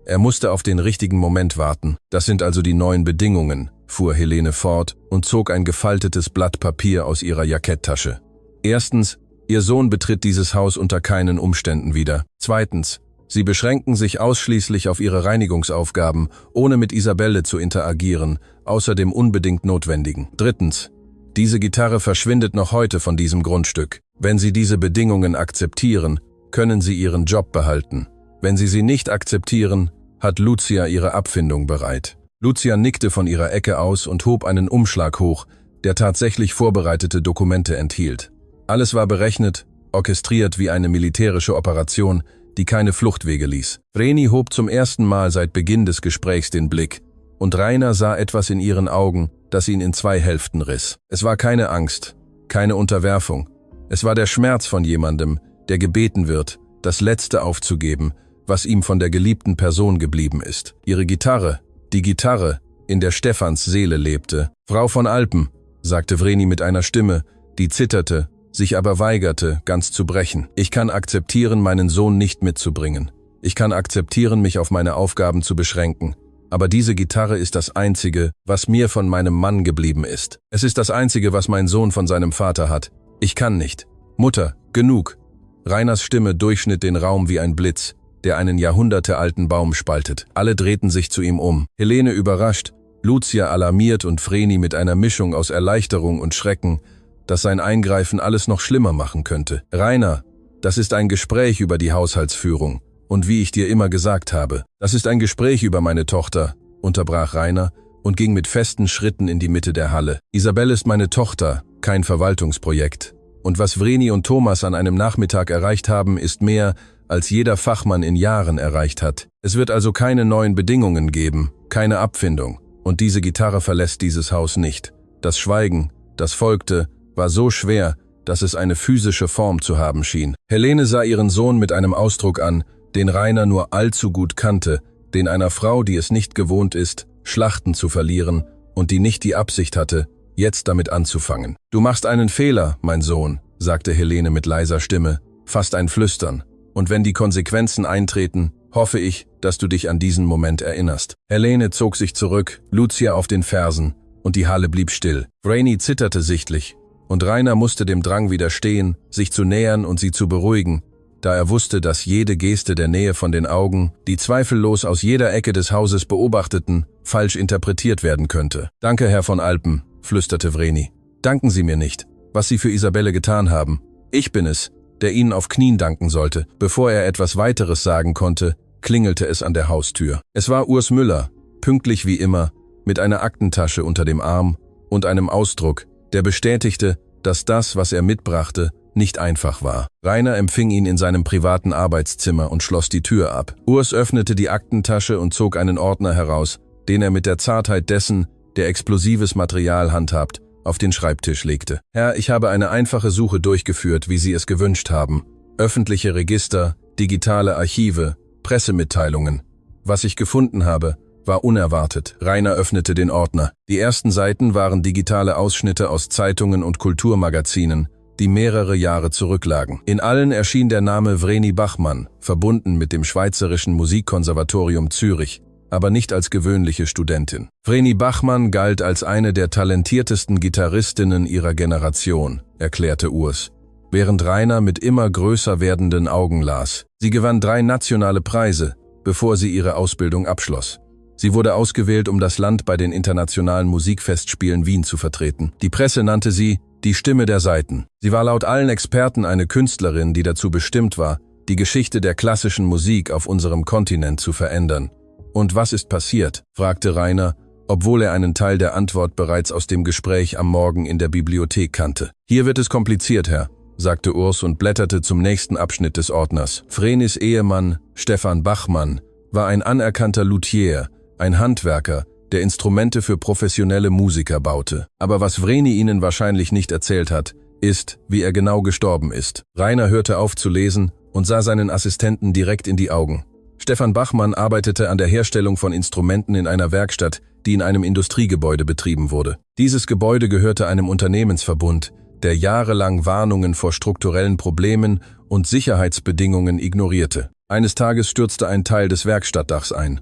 Er musste auf den richtigen Moment warten. Das sind also die neuen Bedingungen, fuhr Helene fort und zog ein gefaltetes Blatt Papier aus ihrer Jacketttasche. Erstens, Ihr Sohn betritt dieses Haus unter keinen Umständen wieder. Zweitens, Sie beschränken sich ausschließlich auf Ihre Reinigungsaufgaben, ohne mit Isabelle zu interagieren, außer dem unbedingt Notwendigen. Drittens, diese Gitarre verschwindet noch heute von diesem Grundstück. Wenn Sie diese Bedingungen akzeptieren, können Sie Ihren Job behalten. Wenn Sie sie nicht akzeptieren, hat Lucia ihre Abfindung bereit. Lucia nickte von ihrer Ecke aus und hob einen Umschlag hoch, der tatsächlich vorbereitete Dokumente enthielt. Alles war berechnet, orchestriert wie eine militärische Operation, die keine Fluchtwege ließ. Vreni hob zum ersten Mal seit Beginn des Gesprächs den Blick, und Rainer sah etwas in ihren Augen, das ihn in zwei Hälften riss. Es war keine Angst, keine Unterwerfung. Es war der Schmerz von jemandem, der gebeten wird, das Letzte aufzugeben, was ihm von der geliebten Person geblieben ist. Ihre Gitarre, die Gitarre, in der Stefans Seele lebte. Frau von Alpen, sagte Vreni mit einer Stimme, die zitterte, sich aber weigerte, ganz zu brechen. Ich kann akzeptieren, meinen Sohn nicht mitzubringen. Ich kann akzeptieren, mich auf meine Aufgaben zu beschränken. Aber diese Gitarre ist das Einzige, was mir von meinem Mann geblieben ist. Es ist das Einzige, was mein Sohn von seinem Vater hat. Ich kann nicht. Mutter, genug. Rainers Stimme durchschnitt den Raum wie ein Blitz, der einen jahrhundertealten Baum spaltet. Alle drehten sich zu ihm um. Helene überrascht, Lucia alarmiert und Vreni mit einer Mischung aus Erleichterung und Schrecken, dass sein Eingreifen alles noch schlimmer machen könnte. Rainer, das ist ein Gespräch über die Haushaltsführung. Und wie ich dir immer gesagt habe, das ist ein Gespräch über meine Tochter, unterbrach Rainer und ging mit festen Schritten in die Mitte der Halle. Isabelle ist meine Tochter, kein Verwaltungsprojekt. Und was Vreni und Thomas an einem Nachmittag erreicht haben, ist mehr, als jeder Fachmann in Jahren erreicht hat. Es wird also keine neuen Bedingungen geben, keine Abfindung. Und diese Gitarre verlässt dieses Haus nicht. Das Schweigen, das folgte, war so schwer, dass es eine physische Form zu haben schien. Helene sah ihren Sohn mit einem Ausdruck an, den Rainer nur allzu gut kannte, den einer Frau, die es nicht gewohnt ist, Schlachten zu verlieren und die nicht die Absicht hatte, jetzt damit anzufangen. »Du machst einen Fehler, mein Sohn«, sagte Helene mit leiser Stimme, fast ein Flüstern. »Und wenn die Konsequenzen eintreten, hoffe ich, dass du dich an diesen Moment erinnerst.« Helene zog sich zurück, Lucia auf den Fersen, und die Halle blieb still. Vreni zitterte sichtlich, und Rainer musste dem Drang widerstehen, sich zu nähern und sie zu beruhigen, da er wusste, dass jede Geste der Nähe von den Augen, die zweifellos aus jeder Ecke des Hauses beobachteten, falsch interpretiert werden könnte. »Danke, Herr von Alpen«, flüsterte Vreni. »Danken Sie mir nicht, was Sie für Isabelle getan haben. Ich bin es, der Ihnen auf Knien danken sollte.« Bevor er etwas weiteres sagen konnte, klingelte es an der Haustür. Es war Urs Müller, pünktlich wie immer, mit einer Aktentasche unter dem Arm und einem Ausdruck, der bestätigte, dass das, was er mitbrachte, nicht einfach war. Rainer empfing ihn in seinem privaten Arbeitszimmer und schloss die Tür ab. Urs öffnete die Aktentasche und zog einen Ordner heraus, den er mit der Zartheit dessen, der explosives Material handhabt, auf den Schreibtisch legte. »Herr, ich habe eine einfache Suche durchgeführt, wie Sie es gewünscht haben. Öffentliche Register, digitale Archive, Pressemitteilungen. Was ich gefunden habe, war unerwartet.« Rainer öffnete den Ordner. Die ersten Seiten waren digitale Ausschnitte aus Zeitungen und Kulturmagazinen, die mehrere Jahre zurücklagen. In allen erschien der Name Vreni Bachmann, verbunden mit dem Schweizerischen Musikkonservatorium Zürich, aber nicht als gewöhnliche Studentin. Vreni Bachmann galt als eine der talentiertesten Gitarristinnen ihrer Generation, erklärte Urs, während Rainer mit immer größer werdenden Augen las. Sie gewann 3 nationale Preise, bevor sie ihre Ausbildung abschloss. Sie wurde ausgewählt, um das Land bei den internationalen Musikfestspielen Wien zu vertreten. Die Presse nannte sie die Stimme der Saiten. Sie war laut allen Experten eine Künstlerin, die dazu bestimmt war, die Geschichte der klassischen Musik auf unserem Kontinent zu verändern. »Und was ist passiert?« fragte Rainer, obwohl er einen Teil der Antwort bereits aus dem Gespräch am Morgen in der Bibliothek kannte. »Hier wird es kompliziert, Herr«, sagte Urs und blätterte zum nächsten Abschnitt des Ordners. Vrenis Ehemann, Stefan Bachmann, war ein anerkannter Luthier, ein Handwerker, der Instrumente für professionelle Musiker baute. Aber was Vreni ihnen wahrscheinlich nicht erzählt hat, ist, wie er genau gestorben ist. Rainer hörte auf zu lesen und sah seinen Assistenten direkt in die Augen. Stefan Bachmann arbeitete an der Herstellung von Instrumenten in einer Werkstatt, die in einem Industriegebäude betrieben wurde. Dieses Gebäude gehörte einem Unternehmensverbund, der jahrelang Warnungen vor strukturellen Problemen und Sicherheitsbedingungen ignorierte. Eines Tages stürzte ein Teil des Werkstattdachs ein.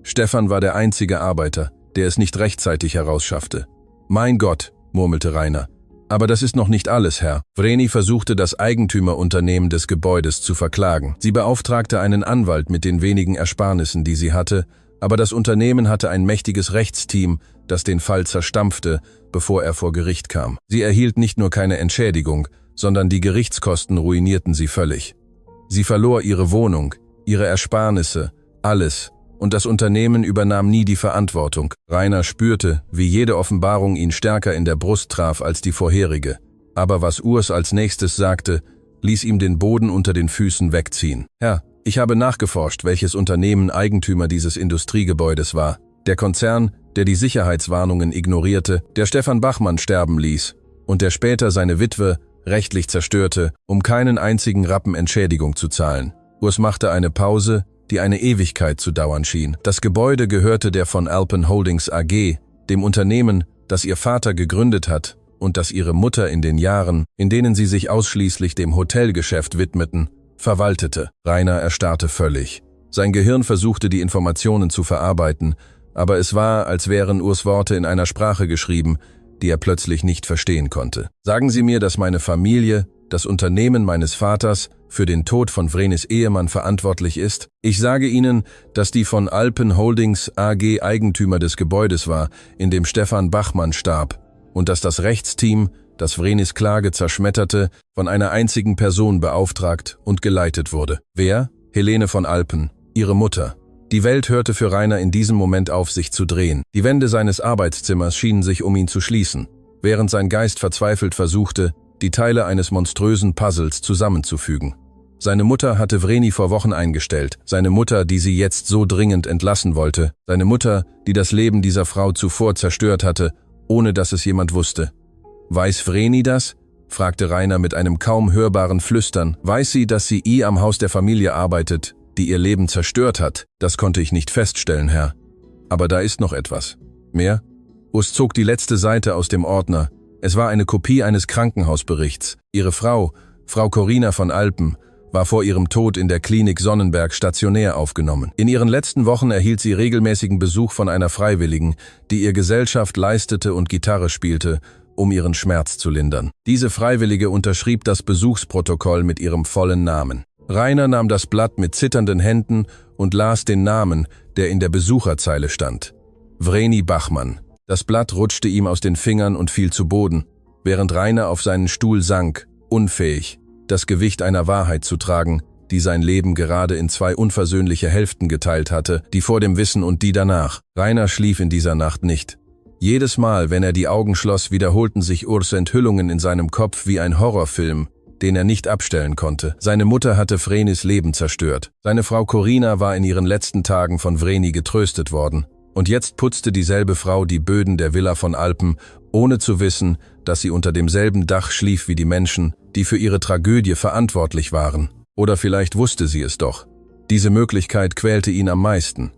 Stefan war der einzige Arbeiter, der es nicht rechtzeitig herausschaffte. »Mein Gott«, murmelte Rainer. »Aber das ist noch nicht alles, Herr.« Vreni versuchte, das Eigentümerunternehmen des Gebäudes zu verklagen. Sie beauftragte einen Anwalt mit den wenigen Ersparnissen, die sie hatte, aber das Unternehmen hatte ein mächtiges Rechtsteam, das den Fall zerstampfte, bevor er vor Gericht kam. Sie erhielt nicht nur keine Entschädigung, sondern die Gerichtskosten ruinierten sie völlig. Sie verlor ihre Wohnung, ihre Ersparnisse, alles, und das Unternehmen übernahm nie die Verantwortung. Rainer spürte, wie jede Offenbarung ihn stärker in der Brust traf als die vorherige. Aber was Urs als nächstes sagte, ließ ihm den Boden unter den Füßen wegziehen. »Herr, ich habe nachgeforscht, welches Unternehmen Eigentümer dieses Industriegebäudes war. Der Konzern, der die Sicherheitswarnungen ignorierte, der Stefan Bachmann sterben ließ und der später seine Witwe rechtlich zerstörte, um keinen einzigen Rappen Entschädigung zu zahlen.« Urs machte eine Pause, die eine Ewigkeit zu dauern schien. Das Gebäude gehörte der von Alpen Holdings AG, dem Unternehmen, das ihr Vater gegründet hat und das ihre Mutter in den Jahren, in denen sie sich ausschließlich dem Hotelgeschäft widmeten, verwaltete. Rainer erstarrte völlig. Sein Gehirn versuchte, die Informationen zu verarbeiten, aber es war, als wären Urs Worte in einer Sprache geschrieben, die er plötzlich nicht verstehen konnte. »Sagen Sie mir, dass meine Familie, das Unternehmen meines Vaters für den Tod von Vrenis Ehemann verantwortlich ist? Ich sage Ihnen, dass die von Alpen Holdings AG Eigentümer des Gebäudes war, in dem Stefan Bachmann starb, und dass das Rechtsteam, das Vrenis Klage zerschmetterte, von einer einzigen Person beauftragt und geleitet wurde. Wer? Helene von Alpen, ihre Mutter. Die Welt hörte für Rainer in diesem Moment auf, sich zu drehen. Die Wände seines Arbeitszimmers schienen sich um ihn zu schließen, während sein Geist verzweifelt versuchte, die Teile eines monströsen Puzzles zusammenzufügen. Seine Mutter hatte Vreni vor Wochen eingestellt, seine Mutter, die sie jetzt so dringend entlassen wollte, seine Mutter, die das Leben dieser Frau zuvor zerstört hatte, ohne dass es jemand wusste. Weiß Vreni das? Fragte Rainer mit einem kaum hörbaren Flüstern. Weiß sie, dass sie am Haus der Familie arbeitet, die ihr Leben zerstört hat? Das konnte ich nicht feststellen, Herr. Aber da ist noch etwas. Mehr? Urs zog die letzte Seite aus dem Ordner. Es war eine Kopie eines Krankenhausberichts. Ihre Frau, Frau Corinna von Alpen, war vor ihrem Tod in der Klinik Sonnenberg stationär aufgenommen. In ihren letzten Wochen erhielt sie regelmäßigen Besuch von einer Freiwilligen, die ihr Gesellschaft leistete und Gitarre spielte, um ihren Schmerz zu lindern. Diese Freiwillige unterschrieb das Besuchsprotokoll mit ihrem vollen Namen. Rainer nahm das Blatt mit zitternden Händen und las den Namen, der in der Besucherzeile stand. Vreni Bachmann. Das Blatt rutschte ihm aus den Fingern und fiel zu Boden, während Rainer auf seinen Stuhl sank, unfähig, das Gewicht einer Wahrheit zu tragen, die sein Leben gerade in zwei unversöhnliche Hälften geteilt hatte, die vor dem Wissen und die danach. Rainer schlief in dieser Nacht nicht. Jedes Mal, wenn er die Augen schloss, wiederholten sich Urs Enthüllungen in seinem Kopf wie ein Horrorfilm, den er nicht abstellen konnte. Seine Mutter hatte Vrenis Leben zerstört. Seine Frau Corinna war in ihren letzten Tagen von Vreni getröstet worden. Und jetzt putzte dieselbe Frau die Böden der Villa von Alpen, ohne zu wissen, dass sie unter demselben Dach schlief wie die Menschen, die für ihre Tragödie verantwortlich waren. Oder vielleicht wusste sie es doch. Diese Möglichkeit quälte ihn am meisten.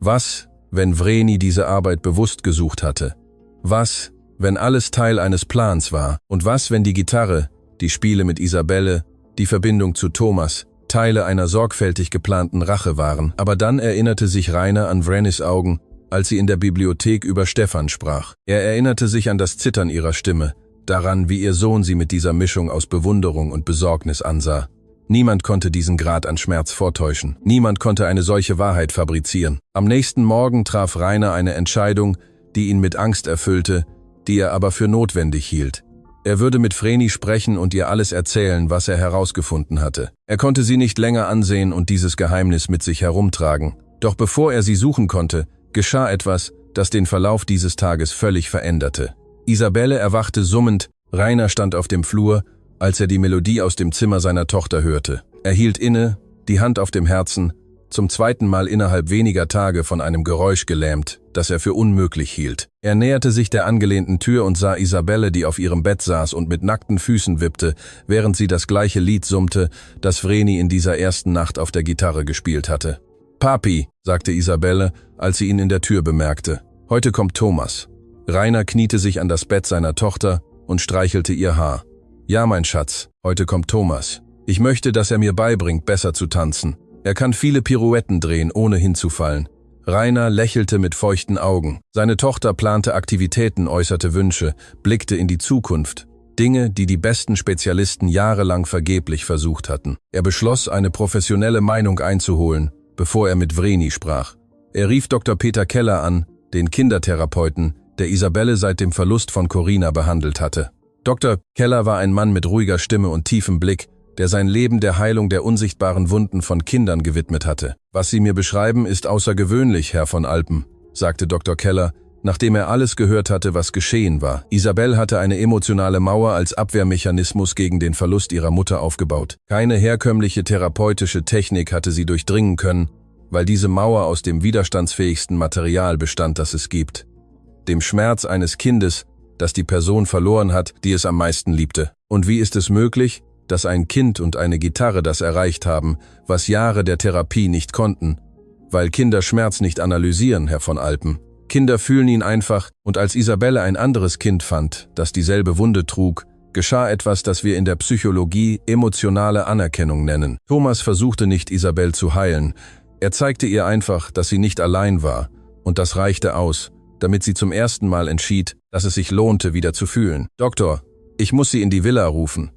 Was, wenn Vreni diese Arbeit bewusst gesucht hatte? Was, wenn alles Teil eines Plans war? Und was, wenn die Gitarre, die Spiele mit Isabelle, die Verbindung zu Thomas, Teile einer sorgfältig geplanten Rache waren? Aber dann erinnerte sich Rainer an Vrenis Augen, als sie in der Bibliothek über Stefan sprach. Er erinnerte sich an das Zittern ihrer Stimme, daran, wie ihr Sohn sie mit dieser Mischung aus Bewunderung und Besorgnis ansah. Niemand konnte diesen Grad an Schmerz vortäuschen. Niemand konnte eine solche Wahrheit fabrizieren. Am nächsten Morgen traf Rainer eine Entscheidung, die ihn mit Angst erfüllte, die er aber für notwendig hielt. Er würde mit Vreni sprechen und ihr alles erzählen, was er herausgefunden hatte. Er konnte sie nicht länger ansehen und dieses Geheimnis mit sich herumtragen. Doch bevor er sie suchen konnte, geschah etwas, das den Verlauf dieses Tages völlig veränderte. Isabelle erwachte summend, Rainer stand auf dem Flur, als er die Melodie aus dem Zimmer seiner Tochter hörte. Er hielt inne, die Hand auf dem Herzen, zum zweiten Mal innerhalb weniger Tage von einem Geräusch gelähmt, das er für unmöglich hielt. Er näherte sich der angelehnten Tür und sah Isabelle, die auf ihrem Bett saß und mit nackten Füßen wippte, während sie das gleiche Lied summte, das Vreni in dieser ersten Nacht auf der Gitarre gespielt hatte. »Papi«, sagte Isabelle, als sie ihn in der Tür bemerkte. »Heute kommt Thomas.« Rainer kniete sich an das Bett seiner Tochter und streichelte ihr Haar. »Ja, mein Schatz, heute kommt Thomas. Ich möchte, dass er mir beibringt, besser zu tanzen. Er kann viele Pirouetten drehen, ohne hinzufallen.« Rainer lächelte mit feuchten Augen. Seine Tochter plante Aktivitäten, äußerte Wünsche, blickte in die Zukunft. Dinge, die die besten Spezialisten jahrelang vergeblich versucht hatten. Er beschloss, eine professionelle Meinung einzuholen, bevor er mit Vreni sprach. Er rief Dr. Peter Keller an, den Kindertherapeuten, der Isabelle seit dem Verlust von Corinna behandelt hatte. Dr. Keller war ein Mann mit ruhiger Stimme und tiefem Blick, der sein Leben der Heilung der unsichtbaren Wunden von Kindern gewidmet hatte. »Was Sie mir beschreiben, ist außergewöhnlich, Herr von Alpen«, sagte Dr. Keller, nachdem er alles gehört hatte, was geschehen war. Isabelle hatte eine emotionale Mauer als Abwehrmechanismus gegen den Verlust ihrer Mutter aufgebaut. Keine herkömmliche therapeutische Technik hatte sie durchdringen können, weil diese Mauer aus dem widerstandsfähigsten Material bestand, das es gibt. Dem Schmerz eines Kindes, das die Person verloren hat, die es am meisten liebte. Und wie ist es möglich, dass ein Kind und eine Gitarre das erreicht haben, was Jahre der Therapie nicht konnten? Weil Kinder Schmerz nicht analysieren, Herr von Alpen. Kinder fühlen ihn einfach, und als Isabelle ein anderes Kind fand, das dieselbe Wunde trug, geschah etwas, das wir in der Psychologie emotionale Anerkennung nennen. Thomas versuchte nicht, Isabelle zu heilen. Er zeigte ihr einfach, dass sie nicht allein war, und das reichte aus, damit sie zum ersten Mal entschied, dass es sich lohnte, wieder zu fühlen. »Doktor, ich muss Sie in die Villa rufen.«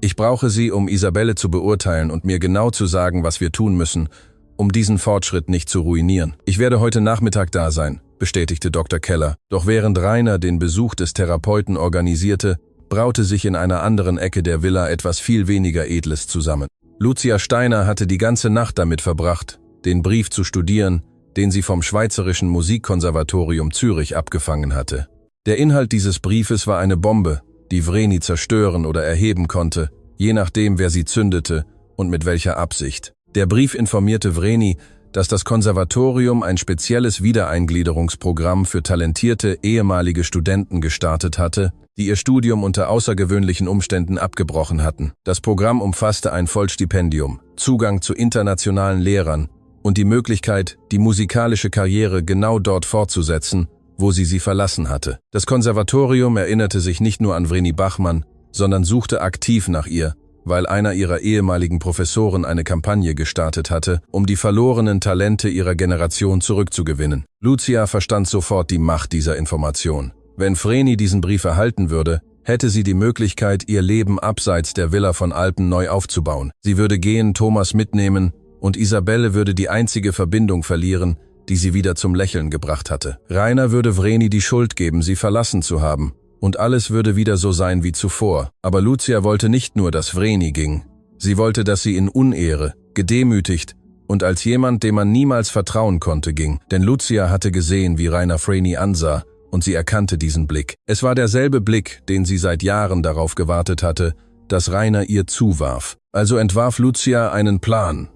Ich brauche Sie, um Isabelle zu beurteilen und mir genau zu sagen, was wir tun müssen, um diesen Fortschritt nicht zu ruinieren. Ich werde heute Nachmittag da sein, bestätigte Dr. Keller. Doch während Rainer den Besuch des Therapeuten organisierte, braute sich in einer anderen Ecke der Villa etwas viel weniger Edles zusammen. Lucia Steiner hatte die ganze Nacht damit verbracht, den Brief zu studieren, den sie vom Schweizerischen Musikkonservatorium Zürich abgefangen hatte. Der Inhalt dieses Briefes war eine Bombe, die Vreni zerstören oder erheben konnte, je nachdem, wer sie zündete und mit welcher Absicht. Der Brief informierte Vreni, dass das Konservatorium ein spezielles Wiedereingliederungsprogramm für talentierte ehemalige Studenten gestartet hatte, die ihr Studium unter außergewöhnlichen Umständen abgebrochen hatten. Das Programm umfasste ein Vollstipendium, Zugang zu internationalen Lehrern und die Möglichkeit, die musikalische Karriere genau dort fortzusetzen, wo sie verlassen hatte. Das Konservatorium erinnerte sich nicht nur an Vreni Bachmann, sondern suchte aktiv nach ihr, weil einer ihrer ehemaligen Professoren eine Kampagne gestartet hatte, um die verlorenen Talente ihrer Generation zurückzugewinnen. Lucia verstand sofort die Macht dieser Information. Wenn Vreni diesen Brief erhalten würde, hätte sie die Möglichkeit, ihr Leben abseits der Villa von Alpen neu aufzubauen. Sie würde gehen, Thomas mitnehmen, und Isabelle würde die einzige Verbindung verlieren, die sie wieder zum Lächeln gebracht hatte. Rainer würde Vreni die Schuld geben, sie verlassen zu haben, und alles würde wieder so sein wie zuvor. Aber Lucia wollte nicht nur, dass Vreni ging. Sie wollte, dass sie in Unehre, gedemütigt und als jemand, dem man niemals vertrauen konnte, ging. Denn Lucia hatte gesehen, wie Rainer Vreni ansah, und sie erkannte diesen Blick. Es war derselbe Blick, den sie seit Jahren darauf gewartet hatte, dass Rainer ihr zuwarf. Also entwarf Lucia einen Plan,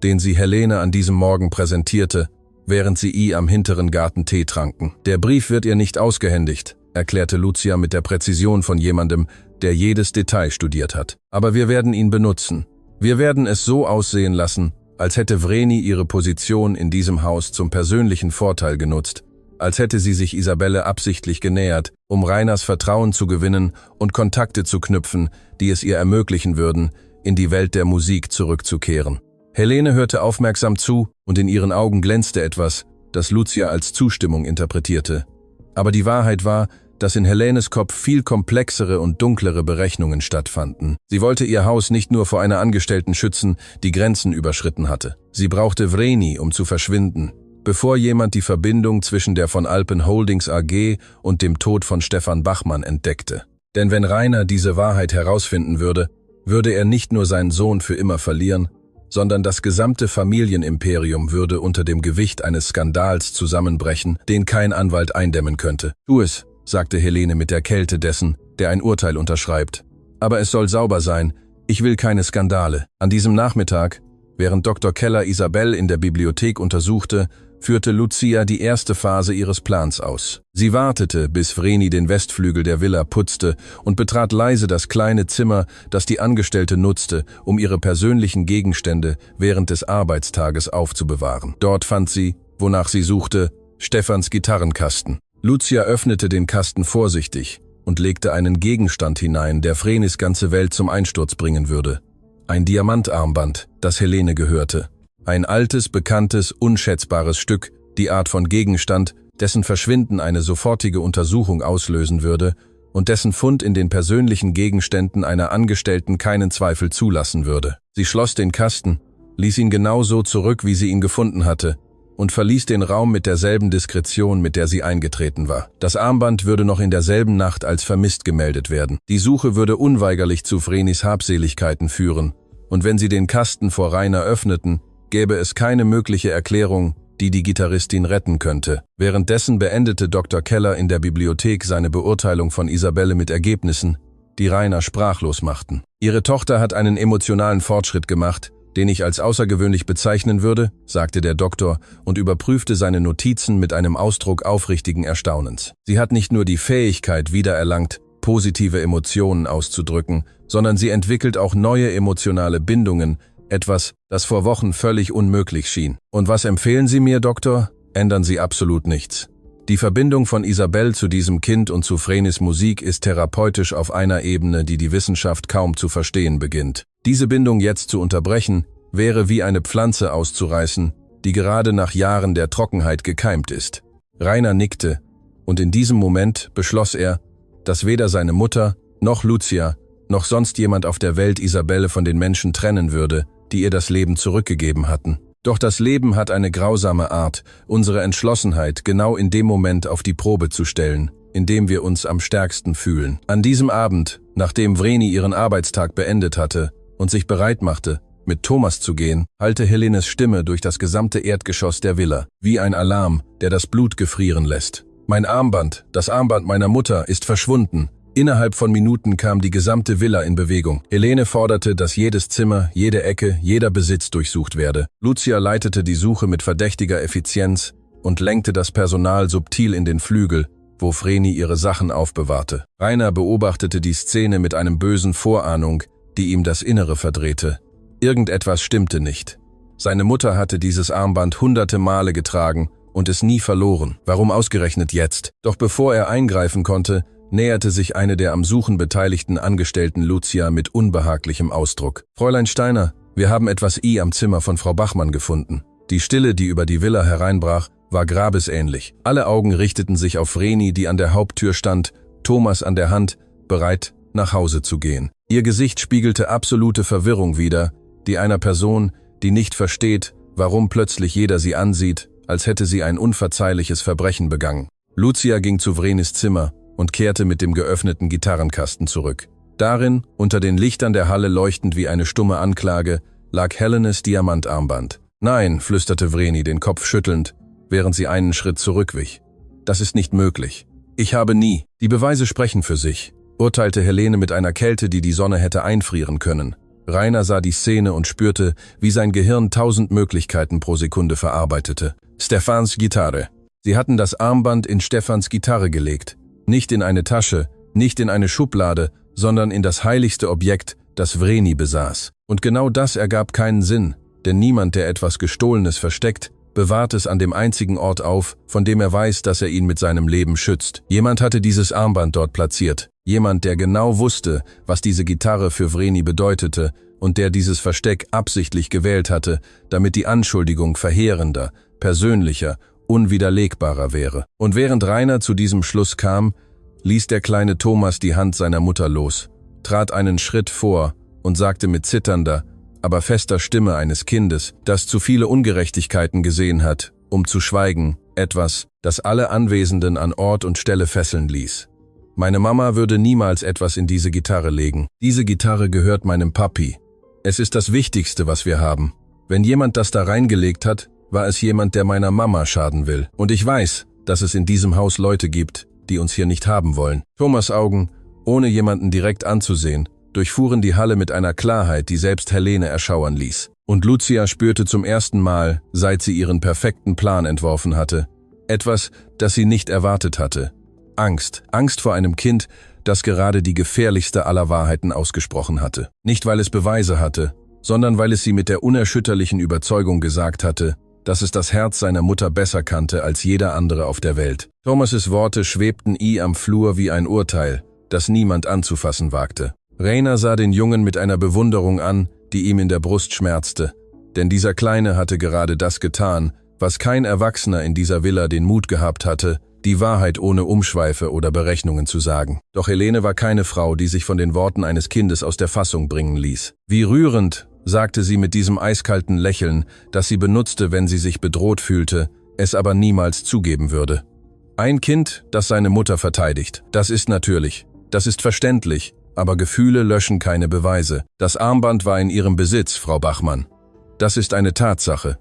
den sie Helene an diesem Morgen präsentierte, während sie am hinteren Garten Tee tranken. Der Brief wird ihr nicht ausgehändigt, erklärte Lucia mit der Präzision von jemandem, der jedes Detail studiert hat. Aber wir werden ihn benutzen. Wir werden es so aussehen lassen, als hätte Vreni ihre Position in diesem Haus zum persönlichen Vorteil genutzt, als hätte sie sich Isabelle absichtlich genähert, um Rainers Vertrauen zu gewinnen und Kontakte zu knüpfen, die es ihr ermöglichen würden, in die Welt der Musik zurückzukehren. Helene hörte aufmerksam zu und in ihren Augen glänzte etwas, das Lucia als Zustimmung interpretierte. Aber die Wahrheit war, dass in Helenes Kopf viel komplexere und dunklere Berechnungen stattfanden. Sie wollte ihr Haus nicht nur vor einer Angestellten schützen, die Grenzen überschritten hatte. Sie brauchte Vreni, um zu verschwinden, bevor jemand die Verbindung zwischen der von Alpen Holdings AG und dem Tod von Stefan Bachmann entdeckte. Denn wenn Rainer diese Wahrheit herausfinden würde, würde er nicht nur seinen Sohn für immer verlieren, sondern das gesamte Familienimperium würde unter dem Gewicht eines Skandals zusammenbrechen, den kein Anwalt eindämmen könnte. Tu es, sagte Helene mit der Kälte dessen, der ein Urteil unterschreibt. Aber es soll sauber sein, ich will keine Skandale. An diesem Nachmittag, während Dr. Keller Isabelle in der Bibliothek untersuchte, führte Lucia die erste Phase ihres Plans aus. Sie wartete, bis Vreni den Westflügel der Villa putzte und betrat leise das kleine Zimmer, das die Angestellte nutzte, um ihre persönlichen Gegenstände während des Arbeitstages aufzubewahren. Dort fand sie, wonach sie suchte, Stefans Gitarrenkasten. Lucia öffnete den Kasten vorsichtig und legte einen Gegenstand hinein, der Vrenis ganze Welt zum Einsturz bringen würde. Ein Diamantarmband, das Helene gehörte. Ein altes, bekanntes, unschätzbares Stück, die Art von Gegenstand, dessen Verschwinden eine sofortige Untersuchung auslösen würde und dessen Fund in den persönlichen Gegenständen einer Angestellten keinen Zweifel zulassen würde. Sie schloss den Kasten, ließ ihn genauso zurück, wie sie ihn gefunden hatte, und verließ den Raum mit derselben Diskretion, mit der sie eingetreten war. Das Armband würde noch in derselben Nacht als vermisst gemeldet werden. Die Suche würde unweigerlich zu Vrenis Habseligkeiten führen, und wenn sie den Kasten vor Rainer öffneten, gäbe es keine mögliche Erklärung, die die Gitarristin retten könnte. Währenddessen beendete Dr. Keller in der Bibliothek seine Beurteilung von Isabelle mit Ergebnissen, die Rainer sprachlos machten. Ihre Tochter hat einen emotionalen Fortschritt gemacht, den ich als außergewöhnlich bezeichnen würde, sagte der Doktor und überprüfte seine Notizen mit einem Ausdruck aufrichtigen Erstaunens. Sie hat nicht nur die Fähigkeit wiedererlangt, positive Emotionen auszudrücken, sondern sie entwickelt auch neue emotionale Bindungen, etwas, das vor Wochen völlig unmöglich schien. Und was empfehlen Sie mir, Doktor? Ändern Sie absolut nichts. Die Verbindung von Isabelle zu diesem Kind und zu Vrenis Musik ist therapeutisch auf einer Ebene, die die Wissenschaft kaum zu verstehen beginnt. Diese Bindung jetzt zu unterbrechen, wäre wie eine Pflanze auszureißen, die gerade nach Jahren der Trockenheit gekeimt ist. Rainer nickte, und in diesem Moment beschloss er, dass weder seine Mutter noch Lucia noch sonst jemand auf der Welt Isabelle von den Menschen trennen würde, die ihr das Leben zurückgegeben hatten. Doch das Leben hat eine grausame Art, unsere Entschlossenheit genau in dem Moment auf die Probe zu stellen, in dem wir uns am stärksten fühlen. An diesem Abend, nachdem Vreni ihren Arbeitstag beendet hatte und sich bereit machte, mit Thomas zu gehen, hallte Helenes Stimme durch das gesamte Erdgeschoss der Villa, wie ein Alarm, der das Blut gefrieren lässt. Mein Armband, das Armband meiner Mutter, ist verschwunden. Innerhalb von Minuten kam die gesamte Villa in Bewegung. Helene forderte, dass jedes Zimmer, jede Ecke, jeder Besitz durchsucht werde. Lucia leitete die Suche mit verdächtiger Effizienz und lenkte das Personal subtil in den Flügel, wo Vreni ihre Sachen aufbewahrte. Rainer beobachtete die Szene mit einem bösen Vorahnung, die ihm das Innere verdrehte. Irgendetwas stimmte nicht. Seine Mutter hatte dieses Armband hunderte Male getragen und es nie verloren. Warum ausgerechnet jetzt? Doch bevor er eingreifen konnte, näherte sich eine der am Suchen beteiligten Angestellten Lucia mit unbehaglichem Ausdruck. »Fräulein Steiner, wir haben etwas am Zimmer von Frau Bachmann gefunden.« Die Stille, die über die Villa hereinbrach, war grabesähnlich. Alle Augen richteten sich auf Vreni, die an der Haupttür stand, Thomas an der Hand, bereit, nach Hause zu gehen. Ihr Gesicht spiegelte absolute Verwirrung wider, die einer Person, die nicht versteht, warum plötzlich jeder sie ansieht, als hätte sie ein unverzeihliches Verbrechen begangen. Lucia ging zu Vrenis Zimmer und kehrte mit dem geöffneten Gitarrenkasten zurück. Darin, unter den Lichtern der Halle leuchtend wie eine stumme Anklage, lag Helenes Diamantarmband. »Nein«, flüsterte Vreni, den Kopf schüttelnd, während sie einen Schritt zurückwich. »Das ist nicht möglich. Ich habe nie. Die Beweise sprechen für sich«, urteilte Helene mit einer Kälte, die die Sonne hätte einfrieren können. Rainer sah die Szene und spürte, wie sein Gehirn 1000 Möglichkeiten pro Sekunde verarbeitete. Stefans Gitarre. Sie hatten das Armband in Stefans Gitarre gelegt. Nicht in eine Tasche, nicht in eine Schublade, sondern in das heiligste Objekt, das Vreni besaß. Und genau das ergab keinen Sinn, denn niemand, der etwas Gestohlenes versteckt, bewahrt es an dem einzigen Ort auf, von dem er weiß, dass er ihn mit seinem Leben schützt. Jemand hatte dieses Armband dort platziert. Jemand, der genau wusste, was diese Gitarre für Vreni bedeutete und der dieses Versteck absichtlich gewählt hatte, damit die Anschuldigung verheerender, persönlicher, unwiderlegbarer wäre. Und während Rainer zu diesem Schluss kam, ließ der kleine Thomas die Hand seiner Mutter los, trat einen Schritt vor und sagte mit zitternder, aber fester Stimme eines Kindes, das zu viele Ungerechtigkeiten gesehen hat, um zu schweigen, etwas, das alle Anwesenden an Ort und Stelle fesseln ließ. Meine Mama würde niemals etwas in diese Gitarre legen. Diese Gitarre gehört meinem Papi. Es ist das Wichtigste, was wir haben. Wenn jemand das da reingelegt hat, war es jemand, der meiner Mama schaden will. Und ich weiß, dass es in diesem Haus Leute gibt, die uns hier nicht haben wollen. Thomas' Augen, ohne jemanden direkt anzusehen, durchfuhren die Halle mit einer Klarheit, die selbst Helene erschauern ließ. Und Lucia spürte zum ersten Mal, seit sie ihren perfekten Plan entworfen hatte, etwas, das sie nicht erwartet hatte. Angst. Angst vor einem Kind, das gerade die gefährlichste aller Wahrheiten ausgesprochen hatte. Nicht, weil es Beweise hatte, sondern weil es sie mit der unerschütterlichen Überzeugung gesagt hatte, dass es das Herz seiner Mutter besser kannte als jeder andere auf der Welt. Thomas' Worte schwebten am Flur wie ein Urteil, das niemand anzufassen wagte. Rainer sah den Jungen mit einer Bewunderung an, die ihm in der Brust schmerzte, denn dieser Kleine hatte gerade das getan, was kein Erwachsener in dieser Villa den Mut gehabt hatte, die Wahrheit ohne Umschweife oder Berechnungen zu sagen. Doch Helene war keine Frau, die sich von den Worten eines Kindes aus der Fassung bringen ließ. Wie rührend, sagte sie mit diesem eiskalten Lächeln, das sie benutzte, wenn sie sich bedroht fühlte, es aber niemals zugeben würde. Ein Kind, das seine Mutter verteidigt. Das ist natürlich. Das ist verständlich. Aber Gefühle löschen keine Beweise. Das Armband war in ihrem Besitz, Frau Bachmann. Das ist eine Tatsache,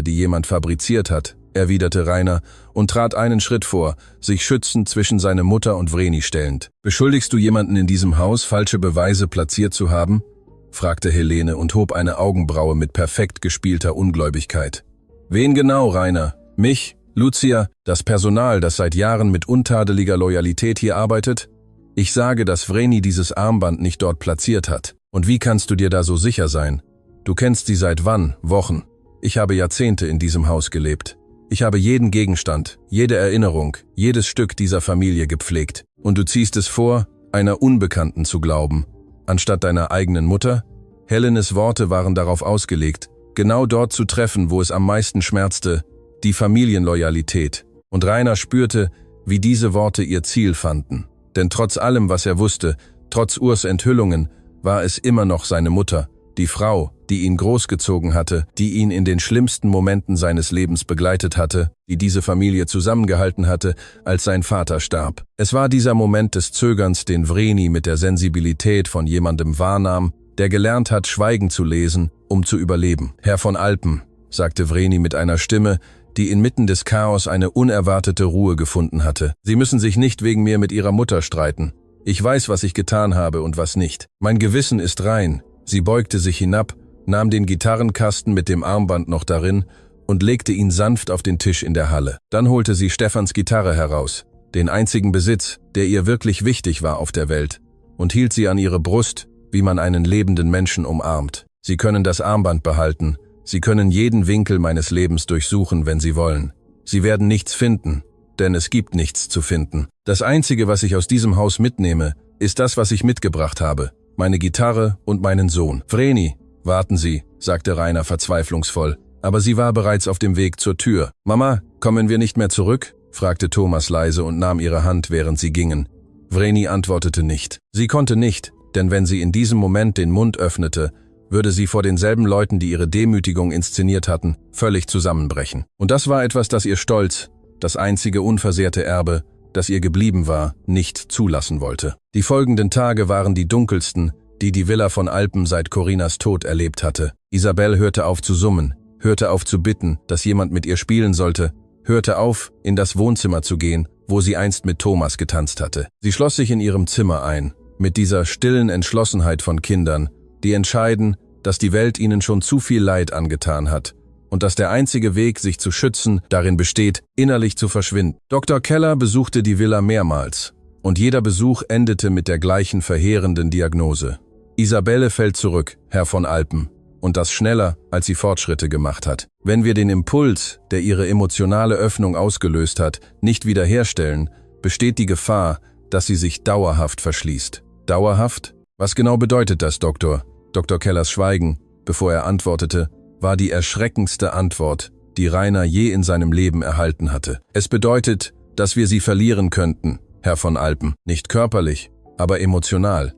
die jemand fabriziert hat, erwiderte Rainer und trat einen Schritt vor, sich schützend zwischen seine Mutter und Vreni stellend. Beschuldigst du jemanden in diesem Haus, falsche Beweise platziert zu haben? Fragte Helene und hob eine Augenbraue mit perfekt gespielter Ungläubigkeit. Wen genau, Rainer? Mich? Lucia? Das Personal, das seit Jahren mit untadeliger Loyalität hier arbeitet? Ich sage, dass Vreni dieses Armband nicht dort platziert hat. Und wie kannst du dir da so sicher sein? Du kennst sie seit wann? Wochen. Ich habe Jahrzehnte in diesem Haus gelebt. Ich habe jeden Gegenstand, jede Erinnerung, jedes Stück dieser Familie gepflegt. Und du ziehst es vor, einer Unbekannten zu glauben, anstatt deiner eigenen Mutter? Helenes Worte waren darauf ausgelegt, genau dort zu treffen, wo es am meisten schmerzte, die Familienloyalität. Und Rainer spürte, wie diese Worte ihr Ziel fanden. Denn trotz allem, was er wusste, Trotz Urs Enthüllungen war es immer noch seine Mutter, die Frau, die ihn großgezogen hatte, die ihn in den schlimmsten Momenten seines Lebens begleitet hatte, die diese Familie zusammengehalten hatte, als sein Vater starb. Es war dieser Moment des Zögerns, den Vreni mit der Sensibilität von jemandem wahrnahm, der gelernt hat, Schweigen zu lesen, um zu überleben. »Herr von Alpen«, sagte Vreni mit einer Stimme, die inmitten des Chaos eine unerwartete Ruhe gefunden hatte. »Sie müssen sich nicht wegen mir mit Ihrer Mutter streiten. Ich weiß, was ich getan habe und was nicht. Mein Gewissen ist rein.« Sie beugte sich hinab, nahm den Gitarrenkasten mit dem Armband noch darin und legte ihn sanft auf den Tisch in der Halle. Dann holte sie Stefans Gitarre heraus, den einzigen Besitz, der ihr wirklich wichtig war auf der Welt, und hielt sie an ihre Brust, wie man einen lebenden Menschen umarmt. »Sie können das Armband behalten. Sie können jeden Winkel meines Lebens durchsuchen, wenn Sie wollen. Sie werden nichts finden, denn es gibt nichts zu finden. Das Einzige, was ich aus diesem Haus mitnehme, ist das, was ich mitgebracht habe. Meine Gitarre und meinen Sohn.« »Vreni, warten Sie«, sagte Rainer verzweiflungsvoll, aber sie war bereits auf dem Weg zur Tür. »Mama, kommen wir nicht mehr zurück?« fragte Thomas leise und nahm ihre Hand, während sie gingen. Vreni antwortete nicht. Sie konnte nicht, denn wenn sie in diesem Moment den Mund öffnete, würde sie vor denselben Leuten, die ihre Demütigung inszeniert hatten, völlig zusammenbrechen. Und das war etwas, das ihr Stolz, das einzige unversehrte Erbe, das ihr geblieben war, nicht zulassen wollte. Die folgenden Tage waren die dunkelsten, die die Villa von Alpen seit Corinas Tod erlebt hatte. Isabel hörte auf zu summen, hörte auf zu bitten, dass jemand mit ihr spielen sollte, hörte auf, in das Wohnzimmer zu gehen, wo sie einst mit Thomas getanzt hatte. Sie schloss sich in ihrem Zimmer ein, mit dieser stillen Entschlossenheit von Kindern, die entscheiden, dass die Welt ihnen schon zu viel Leid angetan hat und dass der einzige Weg, sich zu schützen, darin besteht, innerlich zu verschwinden. Dr. Keller besuchte die Villa mehrmals, und jeder Besuch endete mit der gleichen verheerenden Diagnose. Isabelle fällt zurück, Herr von Alpen, und das schneller, als sie Fortschritte gemacht hat. Wenn wir den Impuls, der ihre emotionale Öffnung ausgelöst hat, nicht wiederherstellen, besteht die Gefahr, dass sie sich dauerhaft verschließt. Dauerhaft? Was genau bedeutet das, Doktor? Dr. Kellers Schweigen, bevor er antwortete, war die erschreckendste Antwort, die Rainer je in seinem Leben erhalten hatte. Es bedeutet, dass wir sie verlieren könnten, Herr von Alpen. Nicht körperlich, aber emotional.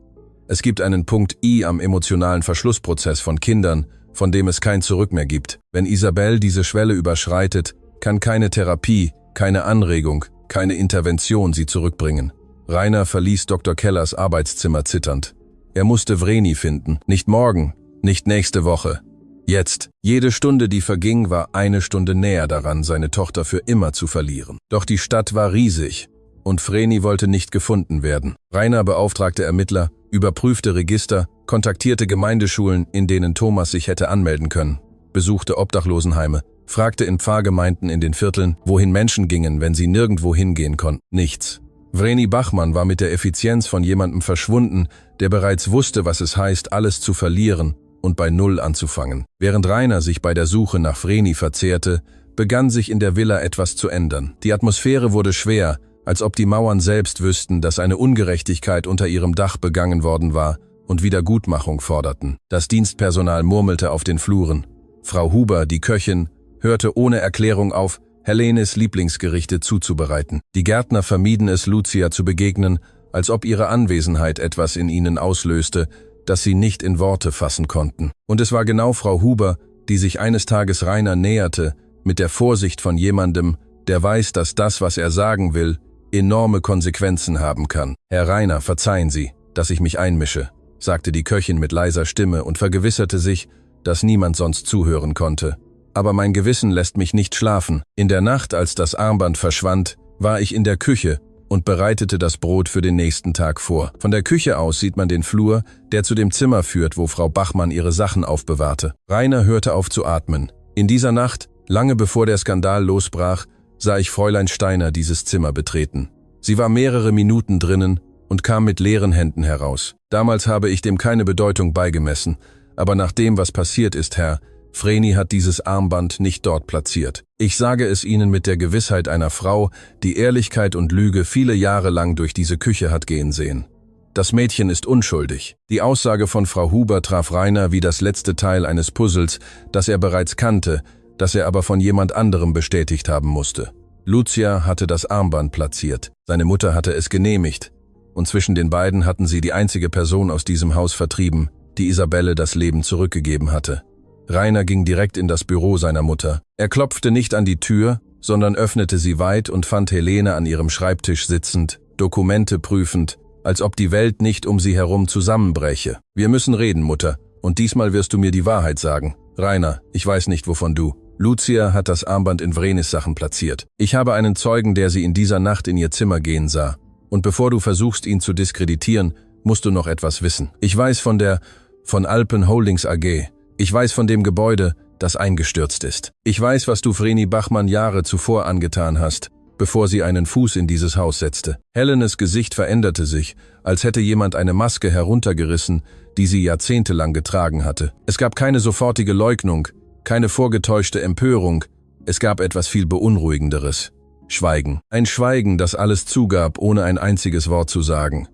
Es gibt einen Punkt I am emotionalen Verschlussprozess von Kindern, von dem es kein Zurück mehr gibt. Wenn Isabel diese Schwelle überschreitet, kann keine Therapie, keine Anregung, keine Intervention sie zurückbringen. Rainer verließ Dr. Kellers Arbeitszimmer zitternd. Er musste Vreni finden. Nicht morgen, nicht nächste Woche. Jetzt. Jede Stunde, die verging, war eine Stunde näher daran, seine Tochter für immer zu verlieren. Doch die Stadt war riesig und Vreni wollte nicht gefunden werden. Rainer beauftragte Ermittler, überprüfte Register, kontaktierte Gemeindeschulen, in denen Thomas sich hätte anmelden können, besuchte Obdachlosenheime, fragte in Pfarrgemeinden in den Vierteln, wohin Menschen gingen, wenn sie nirgendwo hingehen konnten. Nichts. Vreni Bachmann war mit der Effizienz von jemandem verschwunden, der bereits wusste, was es heißt, alles zu verlieren und bei Null anzufangen. Während Rainer sich bei der Suche nach Vreni verzehrte, begann sich in der Villa etwas zu ändern. Die Atmosphäre wurde schwer, als ob die Mauern selbst wüssten, dass eine Ungerechtigkeit unter ihrem Dach begangen worden war und Wiedergutmachung forderten. Das Dienstpersonal murmelte auf den Fluren. Frau Huber, die Köchin, hörte ohne Erklärung auf, Helenes Lieblingsgerichte zuzubereiten. Die Gärtner vermieden es, Lucia zu begegnen, als ob ihre Anwesenheit etwas in ihnen auslöste, das sie nicht in Worte fassen konnten. Und es war genau Frau Huber, die sich eines Tages Rainer näherte, mit der Vorsicht von jemandem, der weiß, dass das, was er sagen will, enorme Konsequenzen haben kann. »Herr Rainer, verzeihen Sie, dass ich mich einmische«, sagte die Köchin mit leiser Stimme und vergewisserte sich, dass niemand sonst zuhören konnte. »Aber mein Gewissen lässt mich nicht schlafen. In der Nacht, als das Armband verschwand, war ich in der Küche und bereitete das Brot für den nächsten Tag vor. Von der Küche aus sieht man den Flur, der zu dem Zimmer führt, wo Frau Bachmann ihre Sachen aufbewahrte. Rainer hörte auf zu atmen. In dieser Nacht, lange bevor der Skandal losbrach, sah ich Fräulein Steiner dieses Zimmer betreten. Sie war mehrere Minuten drinnen und kam mit leeren Händen heraus. Damals habe ich dem keine Bedeutung beigemessen, aber nach dem, was passiert ist, Herr, Vreni hat dieses Armband nicht dort platziert. Ich sage es Ihnen mit der Gewissheit einer Frau, die Ehrlichkeit und Lüge viele Jahre lang durch diese Küche hat gehen sehen. Das Mädchen ist unschuldig. Die Aussage von Frau Huber traf Rainer wie das letzte Teil eines Puzzles, das er bereits kannte, das er aber von jemand anderem bestätigt haben musste. Lucia hatte das Armband platziert. Seine Mutter hatte es genehmigt. und zwischen den beiden hatten sie die einzige Person aus diesem Haus vertrieben, die Isabelle das Leben zurückgegeben hatte. Rainer ging direkt in das Büro seiner Mutter. Er klopfte nicht an die Tür, sondern öffnete sie weit und fand Helene an ihrem Schreibtisch sitzend, Dokumente prüfend, als ob die Welt nicht um sie herum zusammenbräche. »Wir müssen reden, Mutter, und diesmal wirst du mir die Wahrheit sagen. Rainer, ich weiß nicht, wovon du. Lucia hat das Armband in Vrenis Sachen platziert. Ich habe einen Zeugen, der sie in dieser Nacht in ihr Zimmer gehen sah. Und bevor du versuchst, ihn zu diskreditieren, musst du noch etwas wissen. Ich weiß von Alpen Holdings AG. Ich weiß von dem Gebäude, das eingestürzt ist. Ich weiß, was du Vreni Bachmann Jahre zuvor angetan hast, bevor sie einen Fuß in dieses Haus setzte.« Helenes Gesicht veränderte sich, als hätte jemand eine Maske heruntergerissen, die sie jahrzehntelang getragen hatte. Es gab keine sofortige Leugnung, keine vorgetäuschte Empörung, es gab etwas viel Beunruhigenderes. Schweigen. Ein Schweigen, das alles zugab, ohne ein einziges Wort zu sagen.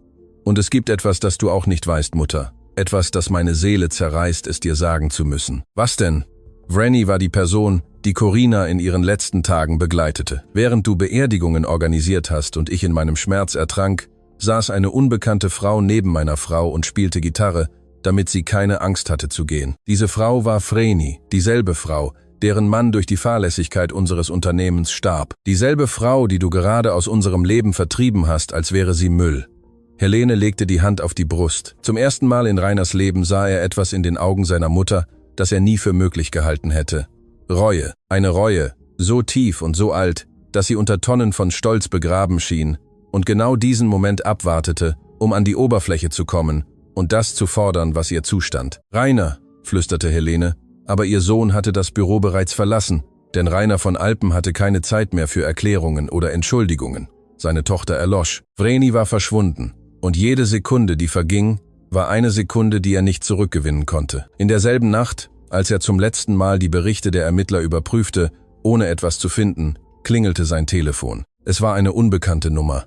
Und es gibt etwas, das du auch nicht weißt, Mutter. Etwas, das meine Seele zerreißt, es dir sagen zu müssen. Was denn? Vreni war die Person, die Corina in ihren letzten Tagen begleitete. Während du Beerdigungen organisiert hast und ich in meinem Schmerz ertrank, saß eine unbekannte Frau neben meiner Frau und spielte Gitarre, damit sie keine Angst hatte zu gehen. Diese Frau war Vreni, dieselbe Frau, deren Mann durch die Fahrlässigkeit unseres Unternehmens starb. Dieselbe Frau, die du gerade aus unserem Leben vertrieben hast, als wäre sie Müll. Helene legte die Hand auf die Brust. Zum ersten Mal in Rainers Leben sah er etwas in den Augen seiner Mutter, das er nie für möglich gehalten hätte. Reue, eine Reue, so tief und so alt, dass sie unter Tonnen von Stolz begraben schien und genau diesen Moment abwartete, um an die Oberfläche zu kommen und das zu fordern, was ihr zustand. »Rainer«, flüsterte Helene, aber ihr Sohn hatte das Büro bereits verlassen, denn Rainer von Alpen hatte keine Zeit mehr für Erklärungen oder Entschuldigungen. Seine Tochter erlosch. Vreni war verschwunden, und jede Sekunde, die verging, war eine Sekunde, die er nicht zurückgewinnen konnte. In derselben Nacht, als er zum letzten Mal die Berichte der Ermittler überprüfte, ohne etwas zu finden, klingelte sein Telefon. Es war eine unbekannte Nummer.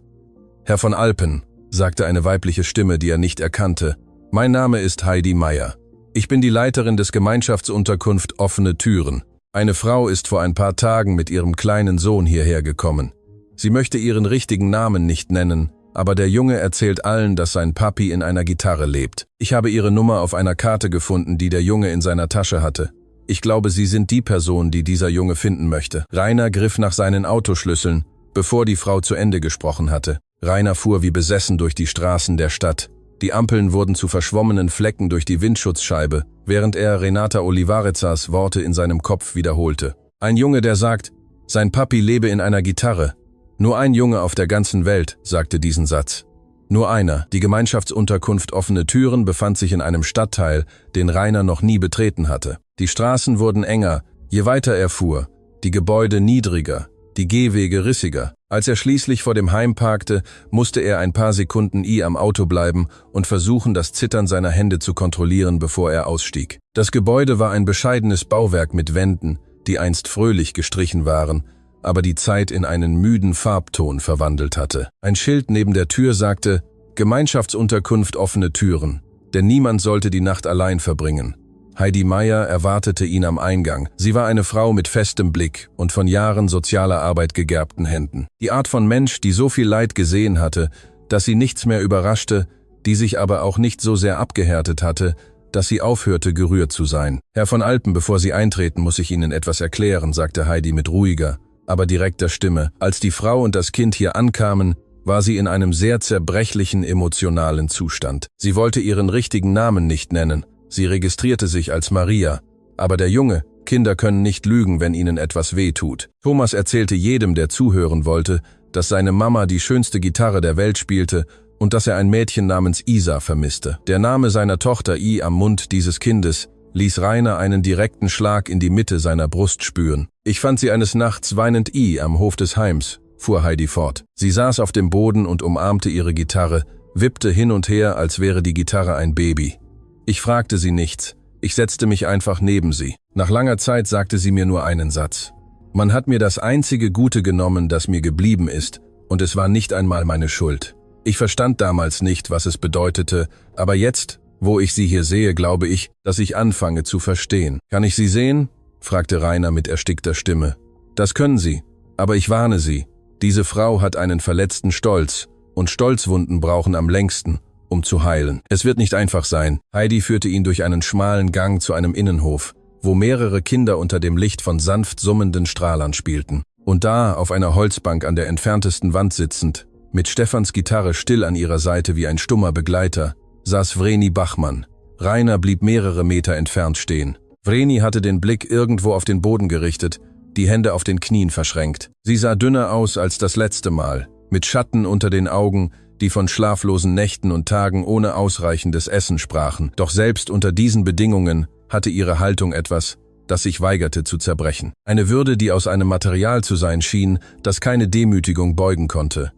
»Herr von Alpen«, sagte eine weibliche Stimme, die er nicht erkannte, »mein Name ist Heidi Meier. Ich bin die Leiterin des Gemeinschaftsunterkunft Offene Türen. Eine Frau ist vor ein paar Tagen mit ihrem kleinen Sohn hierher gekommen. Sie möchte ihren richtigen Namen nicht nennen, aber der Junge erzählt allen, dass sein Papi in einer Gitarre lebt. Ich habe ihre Nummer auf einer Karte gefunden, die der Junge in seiner Tasche hatte. Ich glaube, Sie sind die Person, die dieser Junge finden möchte.« Rainer griff nach seinen Autoschlüsseln, bevor die Frau zu Ende gesprochen hatte. Rainer fuhr wie besessen durch die Straßen der Stadt. Die Ampeln wurden zu verschwommenen Flecken durch die Windschutzscheibe, während er Renata Olivarezas Worte in seinem Kopf wiederholte. Ein Junge, der sagt, sein Papi lebe in einer Gitarre. Nur ein Junge auf der ganzen Welt sagte diesen Satz. Nur einer. Die Gemeinschaftsunterkunft Offene Türen befand sich in einem Stadtteil, den Rainer noch nie betreten hatte. Die Straßen wurden enger, je weiter er fuhr, die Gebäude niedriger, die Gehwege rissiger. Als er schließlich vor dem Heim parkte, musste er ein paar Sekunden am Auto bleiben und versuchen, das Zittern seiner Hände zu kontrollieren, bevor er ausstieg. Das Gebäude war ein bescheidenes Bauwerk mit Wänden, die einst fröhlich gestrichen waren, aber die Zeit in einen müden Farbton verwandelt hatte. Ein Schild neben der Tür sagte, Gemeinschaftsunterkunft Offene Türen, denn niemand sollte die Nacht allein verbringen. Heidi Meier erwartete ihn am Eingang. Sie war eine Frau mit festem Blick und von Jahren sozialer Arbeit gegerbten Händen. Die Art von Mensch, die so viel Leid gesehen hatte, dass sie nichts mehr überraschte, die sich aber auch nicht so sehr abgehärtet hatte, dass sie aufhörte, gerührt zu sein. »Herr von Alpen, bevor Sie eintreten, muss ich Ihnen etwas erklären«, sagte Heidi mit ruhiger, aber direkter Stimme. Als die Frau und das Kind hier ankamen, war sie in einem sehr zerbrechlichen emotionalen Zustand. Sie wollte ihren richtigen Namen nicht nennen. Sie registrierte sich als Maria, aber der Junge, Kinder können nicht lügen, wenn ihnen etwas weh tut. Thomas erzählte jedem, der zuhören wollte, dass seine Mama die schönste Gitarre der Welt spielte und dass er ein Mädchen namens Isa vermisste. Der Name seiner Tochter am Mund dieses Kindes ließ Rainer einen direkten Schlag in die Mitte seiner Brust spüren. »Ich fand sie eines Nachts weinend am Hof des Heims«, fuhr Heidi fort. Sie saß auf dem Boden und umarmte ihre Gitarre, wippte hin und her, als wäre die Gitarre ein Baby. Ich fragte sie nichts, ich setzte mich einfach neben sie. Nach langer Zeit sagte sie mir nur einen Satz. Man hat mir das einzige Gute genommen, das mir geblieben ist, und es war nicht einmal meine Schuld. Ich verstand damals nicht, was es bedeutete, aber jetzt, wo ich sie hier sehe, glaube ich, dass ich anfange zu verstehen. »Kann ich Sie sehen?« fragte Rainer mit erstickter Stimme. »Das können Sie, aber ich warne Sie. Diese Frau hat einen verletzten Stolz, und Stolzwunden brauchen am längsten, um zu heilen. Es wird nicht einfach sein. Heidi führte ihn durch einen schmalen Gang zu einem Innenhof, wo mehrere Kinder unter dem Licht von sanft summenden Strahlern spielten. Und da, auf einer Holzbank an der entferntesten Wand sitzend, mit Stefans Gitarre still an ihrer Seite wie ein stummer Begleiter, saß Vreni Bachmann. Rainer blieb mehrere Meter entfernt stehen. Vreni hatte den Blick irgendwo auf den Boden gerichtet, die Hände auf den Knien verschränkt. Sie sah dünner aus als das letzte Mal, mit Schatten unter den Augen, die von schlaflosen Nächten und Tagen ohne ausreichendes Essen sprachen. Doch selbst unter diesen Bedingungen hatte ihre Haltung etwas, das sich weigerte zu zerbrechen. Eine Würde, die aus einem Material zu sein schien, das keine Demütigung beugen konnte.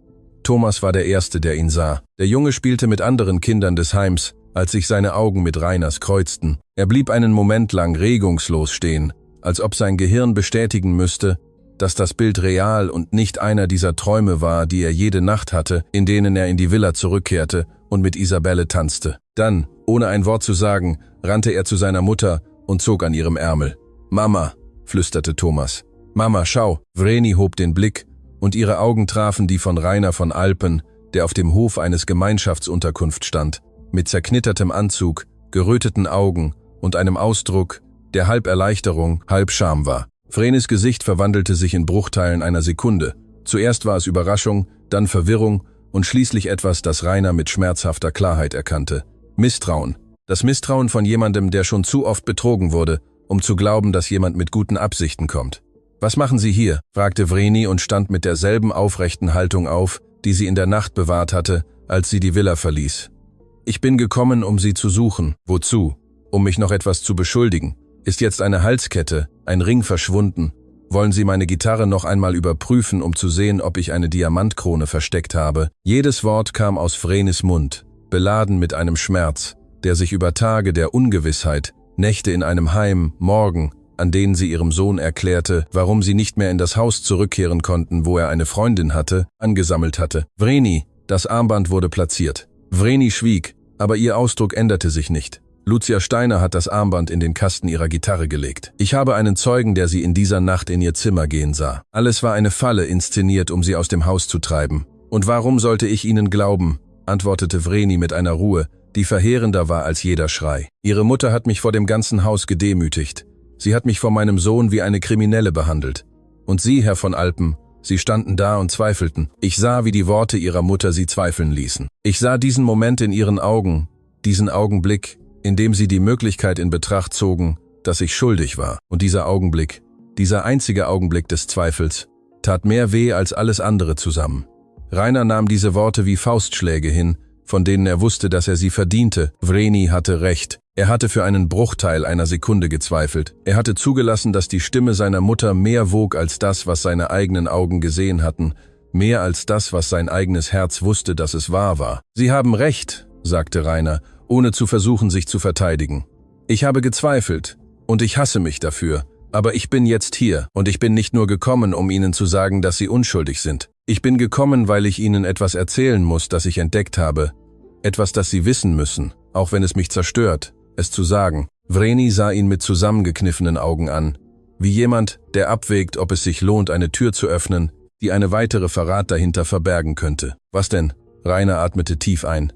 Thomas war der Erste, der ihn sah. Der Junge spielte mit anderen Kindern des Heims, als sich seine Augen mit Rainers kreuzten. Er blieb einen Moment lang regungslos stehen, als ob sein Gehirn bestätigen müsste, dass das Bild real und nicht einer dieser Träume war, die er jede Nacht hatte, in denen er in die Villa zurückkehrte und mit Isabelle tanzte. Dann, ohne ein Wort zu sagen, rannte er zu seiner Mutter und zog an ihrem Ärmel. »Mama«, flüsterte Thomas. »Mama, schau!« Vreni hob den Blick, und ihre Augen trafen die von Rainer von Alpen, der auf dem Hof eines Gemeinschaftsunterkunft stand, mit zerknittertem Anzug, geröteten Augen und einem Ausdruck, der halb Erleichterung, halb Scham war. Vrenis Gesicht verwandelte sich in Bruchteilen einer Sekunde. Zuerst war es Überraschung, dann Verwirrung und schließlich etwas, das Rainer mit schmerzhafter Klarheit erkannte. Misstrauen. Das Misstrauen von jemandem, der schon zu oft betrogen wurde, um zu glauben, dass jemand mit guten Absichten kommt. »Was machen Sie hier?« fragte Vreni und stand mit derselben aufrechten Haltung auf, die sie in der Nacht bewahrt hatte, als sie die Villa verließ. »Ich bin gekommen, um Sie zu suchen.« »Wozu?« »Um mich noch etwas zu beschuldigen. Ist jetzt eine Halskette, ein Ring verschwunden? Wollen Sie meine Gitarre noch einmal überprüfen, um zu sehen, ob ich eine Diamantkrone versteckt habe?« Jedes Wort kam aus Vrenis Mund, beladen mit einem Schmerz, der sich über Tage der Ungewissheit, Nächte in einem Heim, Morgen, an denen sie ihrem Sohn erklärte, warum sie nicht mehr in das Haus zurückkehren konnten, wo er eine Freundin hatte, angesammelt hatte. »Vreni«, das Armband wurde platziert. Vreni schwieg, aber ihr Ausdruck änderte sich nicht. Lucia Steiner hat das Armband in den Kasten ihrer Gitarre gelegt. Ich habe einen Zeugen, der sie in dieser Nacht in ihr Zimmer gehen sah. Alles war eine Falle inszeniert, um sie aus dem Haus zu treiben. Und warum sollte ich ihnen glauben?« antwortete Vreni mit einer Ruhe, die verheerender war als jeder Schrei. »Ihre Mutter hat mich vor dem ganzen Haus gedemütigt. Sie hat mich vor meinem Sohn wie eine Kriminelle behandelt. Und Sie, Herr von Alpen, Sie standen da und zweifelten. Ich sah, wie die Worte Ihrer Mutter Sie zweifeln ließen. Ich sah diesen Moment in Ihren Augen, diesen Augenblick, in dem Sie die Möglichkeit in Betracht zogen, dass ich schuldig war. Und dieser Augenblick, dieser einzige Augenblick des Zweifels, tat mehr weh als alles andere zusammen. Rainer nahm diese Worte wie Faustschläge hin, von denen er wusste, dass er sie verdiente. Vreni hatte recht. Er hatte für einen Bruchteil einer Sekunde gezweifelt. Er hatte zugelassen, dass die Stimme seiner Mutter mehr wog als das, was seine eigenen Augen gesehen hatten, mehr als das, was sein eigenes Herz wusste, dass es wahr war. »Sie haben recht«, sagte Rainer, ohne zu versuchen, sich zu verteidigen. »Ich habe gezweifelt, und ich hasse mich dafür, aber ich bin jetzt hier, und ich bin nicht nur gekommen, um Ihnen zu sagen, dass Sie unschuldig sind. Ich bin gekommen, weil ich Ihnen etwas erzählen muss, das ich entdeckt habe, etwas, das Sie wissen müssen, auch wenn es mich zerstört, es zu sagen.« Vreni sah ihn mit zusammengekniffenen Augen an, wie jemand, der abwägt, ob es sich lohnt, eine Tür zu öffnen, die eine weitere Verrat dahinter verbergen könnte. »Was denn?« Rainer atmete tief ein.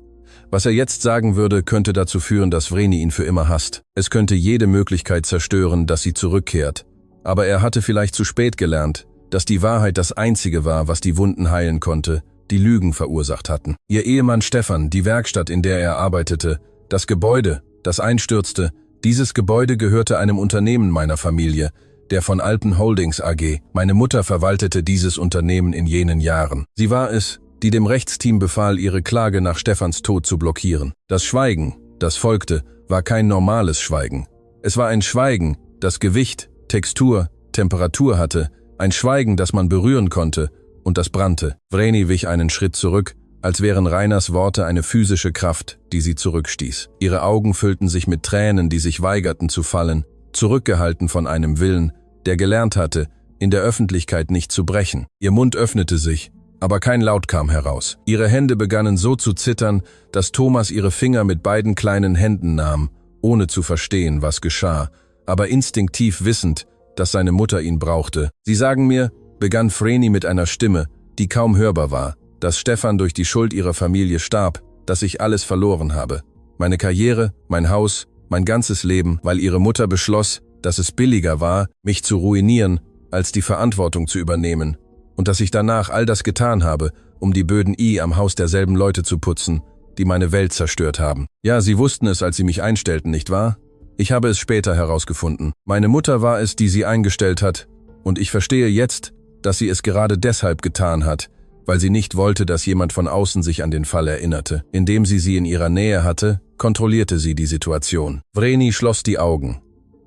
Was er jetzt sagen würde, könnte dazu führen, dass Vreni ihn für immer hasst. Es könnte jede Möglichkeit zerstören, dass sie zurückkehrt. Aber er hatte vielleicht zu spät gelernt, dass die Wahrheit das Einzige war, was die Wunden heilen konnte, die Lügen verursacht hatten. Ihr Ehemann Stefan, die Werkstatt, in der er arbeitete, das Gebäude, das einstürzte, dieses Gebäude gehörte einem Unternehmen meiner Familie, der von Alpen Holdings AG. Meine Mutter verwaltete dieses Unternehmen in jenen Jahren. Sie war es, die dem Rechtsteam befahl, ihre Klage nach Stefans Tod zu blockieren. Das Schweigen, das folgte, war kein normales Schweigen. Es war ein Schweigen, das Gewicht, Textur, Temperatur hatte, ein Schweigen, das man berühren konnte, und das brannte. Vreni wich einen Schritt zurück, als wären Rainers Worte eine physische Kraft, die sie zurückstieß. Ihre Augen füllten sich mit Tränen, die sich weigerten zu fallen, zurückgehalten von einem Willen, der gelernt hatte, in der Öffentlichkeit nicht zu brechen. Ihr Mund öffnete sich, aber kein Laut kam heraus. Ihre Hände begannen so zu zittern, dass Thomas ihre Finger mit beiden kleinen Händen nahm, ohne zu verstehen, was geschah, aber instinktiv wissend, dass seine Mutter ihn brauchte. »Sie sagen mir«, begann Vreni mit einer Stimme, die kaum hörbar war, dass Stefan durch die Schuld ihrer Familie starb, dass ich alles verloren habe. Meine Karriere, mein Haus, mein ganzes Leben, weil ihre Mutter beschloss, dass es billiger war, mich zu ruinieren, als die Verantwortung zu übernehmen. Und dass ich danach all das getan habe, um die Böden am Haus derselben Leute zu putzen, die meine Welt zerstört haben. Ja, sie wussten es, als sie mich einstellten, nicht wahr? Ich habe es später herausgefunden. Meine Mutter war es, die sie eingestellt hat, und ich verstehe jetzt, dass sie es gerade deshalb getan hat, weil sie nicht wollte, dass jemand von außen sich an den Fall erinnerte. Indem sie in ihrer Nähe hatte, kontrollierte sie die Situation. Vreni schloss die Augen.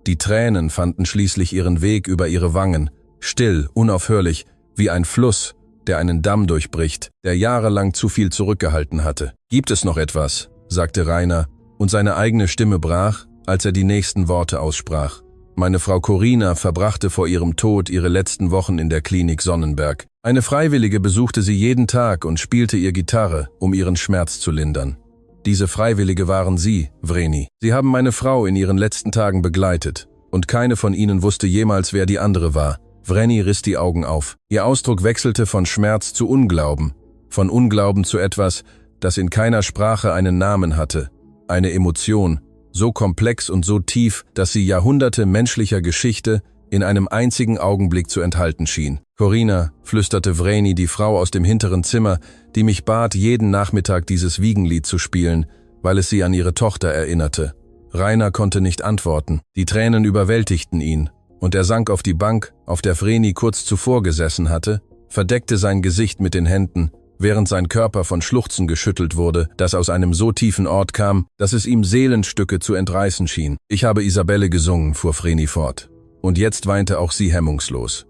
Die Tränen fanden schließlich ihren Weg über ihre Wangen, still, unaufhörlich, wie ein Fluss, der einen Damm durchbricht, der jahrelang zu viel zurückgehalten hatte. »Gibt es noch etwas?« sagte Rainer, und seine eigene Stimme brach, als er die nächsten Worte aussprach. Meine Frau Corina verbrachte vor ihrem Tod ihre letzten Wochen in der Klinik Sonnenberg. Eine Freiwillige besuchte sie jeden Tag und spielte ihr Gitarre, um ihren Schmerz zu lindern. Diese Freiwillige waren Sie, Vreni. Sie haben meine Frau in ihren letzten Tagen begleitet, und keine von ihnen wusste jemals, wer die andere war. Vreni riss die Augen auf. Ihr Ausdruck wechselte von Schmerz zu Unglauben, von Unglauben zu etwas, das in keiner Sprache einen Namen hatte, eine Emotion, so komplex und so tief, dass sie Jahrhunderte menschlicher Geschichte in einem einzigen Augenblick zu enthalten schien. »Corina«, flüsterte Vreni, die Frau aus dem hinteren Zimmer, die mich bat, jeden Nachmittag dieses Wiegenlied zu spielen, weil es sie an ihre Tochter erinnerte. Rainer konnte nicht antworten. Die Tränen überwältigten ihn, und er sank auf die Bank, auf der Vreni kurz zuvor gesessen hatte, verdeckte sein Gesicht mit den Händen, während sein Körper von Schluchzen geschüttelt wurde, das aus einem so tiefen Ort kam, dass es ihm Seelenstücke zu entreißen schien. »Ich habe Isabelle gesungen«, fuhr Vreni fort. Und jetzt weinte auch sie hemmungslos.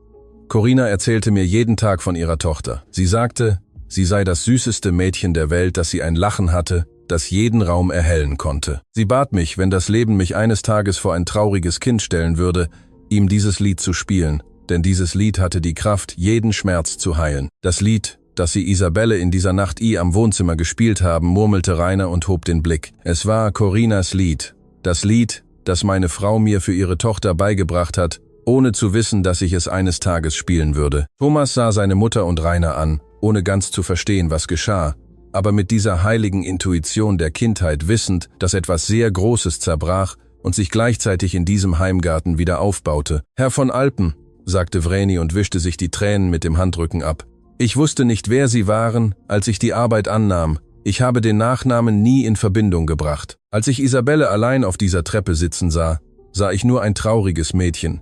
Corina erzählte mir jeden Tag von ihrer Tochter. Sie sagte, sie sei das süßeste Mädchen der Welt, dass sie ein Lachen hatte, das jeden Raum erhellen konnte. Sie bat mich, wenn das Leben mich eines Tages vor ein trauriges Kind stellen würde, ihm dieses Lied zu spielen, denn dieses Lied hatte die Kraft, jeden Schmerz zu heilen. Das Lied, das sie Isabelle in dieser Nacht am Wohnzimmer gespielt haben, murmelte Rainer und hob den Blick. Es war Corinas Lied, das Lied, das meine Frau mir für ihre Tochter beigebracht hat, ohne zu wissen, dass ich es eines Tages spielen würde. Thomas sah seine Mutter und Rainer an, ohne ganz zu verstehen, was geschah, aber mit dieser heiligen Intuition der Kindheit wissend, dass etwas sehr Großes zerbrach und sich gleichzeitig in diesem Heimgarten wieder aufbaute. »Herr von Alpen«, sagte Vreni und wischte sich die Tränen mit dem Handrücken ab. »Ich wusste nicht, wer Sie waren, als ich die Arbeit annahm. Ich habe den Nachnamen nie in Verbindung gebracht. Als ich Isabelle allein auf dieser Treppe sitzen sah ich nur ein trauriges Mädchen.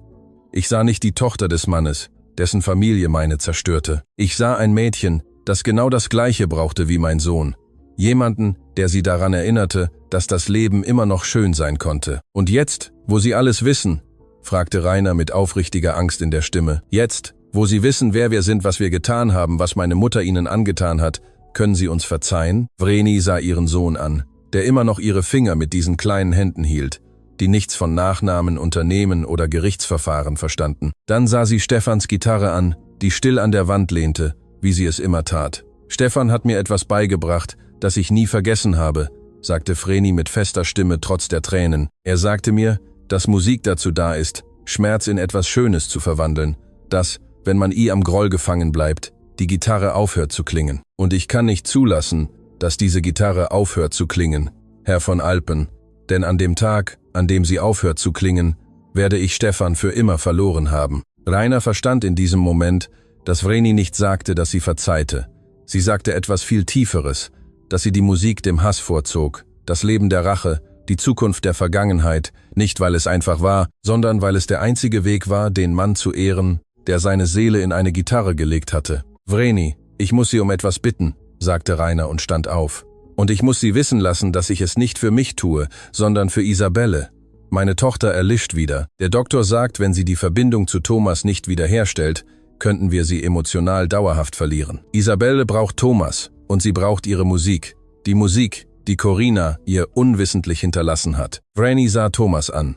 Ich sah nicht die Tochter des Mannes, dessen Familie meine zerstörte. Ich sah ein Mädchen, das genau das Gleiche brauchte wie mein Sohn. Jemanden, der sie daran erinnerte, dass das Leben immer noch schön sein konnte. Und jetzt, wo Sie alles wissen?« fragte Rainer mit aufrichtiger Angst in der Stimme. »Jetzt, wo Sie wissen, wer wir sind, was wir getan haben, was meine Mutter Ihnen angetan hat, können Sie uns verzeihen?« Vreni sah ihren Sohn an, der immer noch ihre Finger mit diesen kleinen Händen hielt, die nichts von Nachnamen, Unternehmen oder Gerichtsverfahren verstanden. Dann sah sie Stefans Gitarre an, die still an der Wand lehnte, wie sie es immer tat. »Stefan hat mir etwas beigebracht, das ich nie vergessen habe«, sagte Vreni mit fester Stimme trotz der Tränen. »Er sagte mir, dass Musik dazu da ist, Schmerz in etwas Schönes zu verwandeln, dass, wenn man am Groll gefangen bleibt, die Gitarre aufhört zu klingen. Und ich kann nicht zulassen, dass diese Gitarre aufhört zu klingen, Herr von Alpen, denn an dem Tag, an dem sie aufhört zu klingen, werde ich Stefan für immer verloren haben.« Rainer verstand in diesem Moment, dass Vreni nicht sagte, dass sie verzeihte. Sie sagte etwas viel Tieferes, dass sie die Musik dem Hass vorzog, das Leben der Rache, die Zukunft der Vergangenheit, nicht weil es einfach war, sondern weil es der einzige Weg war, den Mann zu ehren, der seine Seele in eine Gitarre gelegt hatte. »Vreni, ich muss Sie um etwas bitten«, sagte Rainer und stand auf. »Und ich muss Sie wissen lassen, dass ich es nicht für mich tue, sondern für Isabelle. Meine Tochter erlischt wieder. Der Doktor sagt, wenn sie die Verbindung zu Thomas nicht wiederherstellt, könnten wir sie emotional dauerhaft verlieren. Isabelle braucht Thomas und sie braucht ihre Musik. Die Musik, die Corina ihr unwissentlich hinterlassen hat.« Vreni sah Thomas an.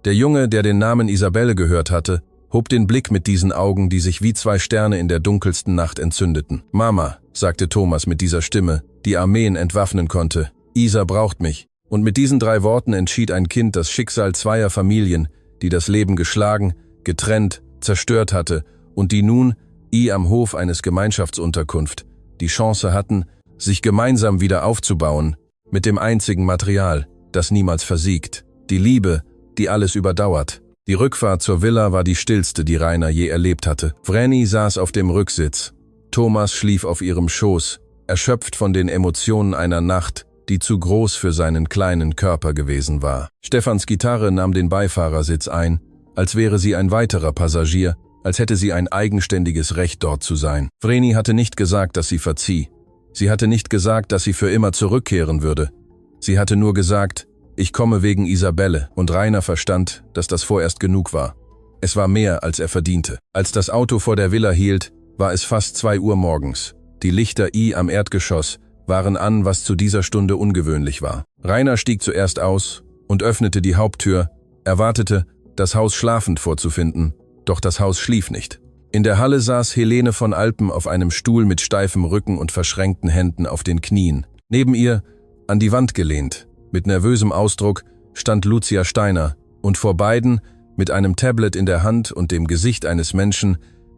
Der Junge, der den Namen Isabelle gehört hatte, hob den Blick mit diesen Augen, die sich wie zwei Sterne in der dunkelsten Nacht entzündeten. »Mama«, sagte Thomas mit dieser Stimme, die Armeen entwaffnen konnte, »Isa braucht mich.« Und mit diesen 3 Worten entschied ein Kind das Schicksal zweier Familien, die das Leben geschlagen, getrennt, zerstört hatte und die nun, am Hof eines Gemeinschaftsunterkunft, die Chance hatten, sich gemeinsam wieder aufzubauen, mit dem einzigen Material, das niemals versiegt, die Liebe, die alles überdauert. Die Rückfahrt zur Villa war die stillste, die Rainer je erlebt hatte. Vreni saß auf dem Rücksitz. Thomas schlief auf ihrem Schoß, erschöpft von den Emotionen einer Nacht, die zu groß für seinen kleinen Körper gewesen war. Stefans Gitarre nahm den Beifahrersitz ein, als wäre sie ein weiterer Passagier, als hätte sie ein eigenständiges Recht dort zu sein. Vreni hatte nicht gesagt, dass sie verzieh. Sie hatte nicht gesagt, dass sie für immer zurückkehren würde. Sie hatte nur gesagt, ich komme wegen Isabelle, und Rainer verstand, dass das vorerst genug war. Es war mehr, als er verdiente. Als das Auto vor der Villa hielt, war es fast 2 Uhr morgens. Die Lichter am Erdgeschoss waren an, was zu dieser Stunde ungewöhnlich war. Rainer stieg zuerst aus und öffnete die Haupttür. Er wartete, das Haus schlafend vorzufinden, doch das Haus schlief nicht. In der Halle saß Helene von Alpen auf einem Stuhl mit steifem Rücken und verschränkten Händen auf den Knien. Neben ihr, an die Wand gelehnt, mit nervösem Ausdruck, stand Lucia Steiner, und vor beiden, mit einem Tablet in der Hand und dem Gesicht eines Menschen,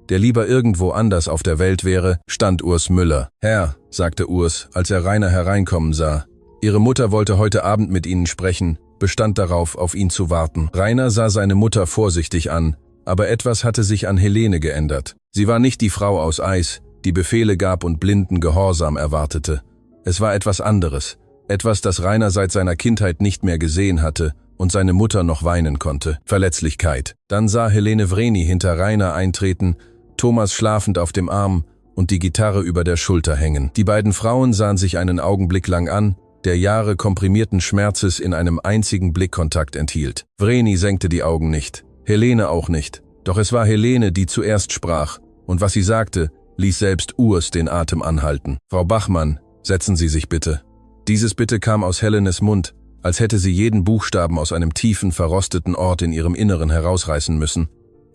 der lieber irgendwo anders auf der Welt wäre, stand Urs Müller. »Herr«, sagte Urs, als er Rainer hereinkommen sah. »Ihre Mutter wollte heute Abend mit Ihnen sprechen, bestand darauf, auf ihn zu warten.« Rainer sah seine Mutter vorsichtig an, aber etwas hatte sich an Helene geändert. Sie war nicht die Frau aus Eis, die Befehle gab und blinden Gehorsam erwartete. Es war etwas anderes. Etwas, das Rainer seit seiner Kindheit nicht mehr gesehen hatte und seine Mutter noch weinen konnte. Verletzlichkeit. Dann sah Helene Vreni hinter Rainer eintreten, Thomas schlafend auf dem Arm und die Gitarre über der Schulter hängen. Die beiden Frauen sahen sich einen Augenblick lang an, der Jahre komprimierten Schmerzes in einem einzigen Blickkontakt enthielt. Vreni senkte die Augen nicht, Helene auch nicht. Doch es war Helene, die zuerst sprach, und was sie sagte, ließ selbst Urs den Atem anhalten. »Frau Bachmann, setzen Sie sich bitte.« Dieses Bitte kam aus Helenes Mund, als hätte sie jeden Buchstaben aus einem tiefen, verrosteten Ort in ihrem Inneren herausreißen müssen.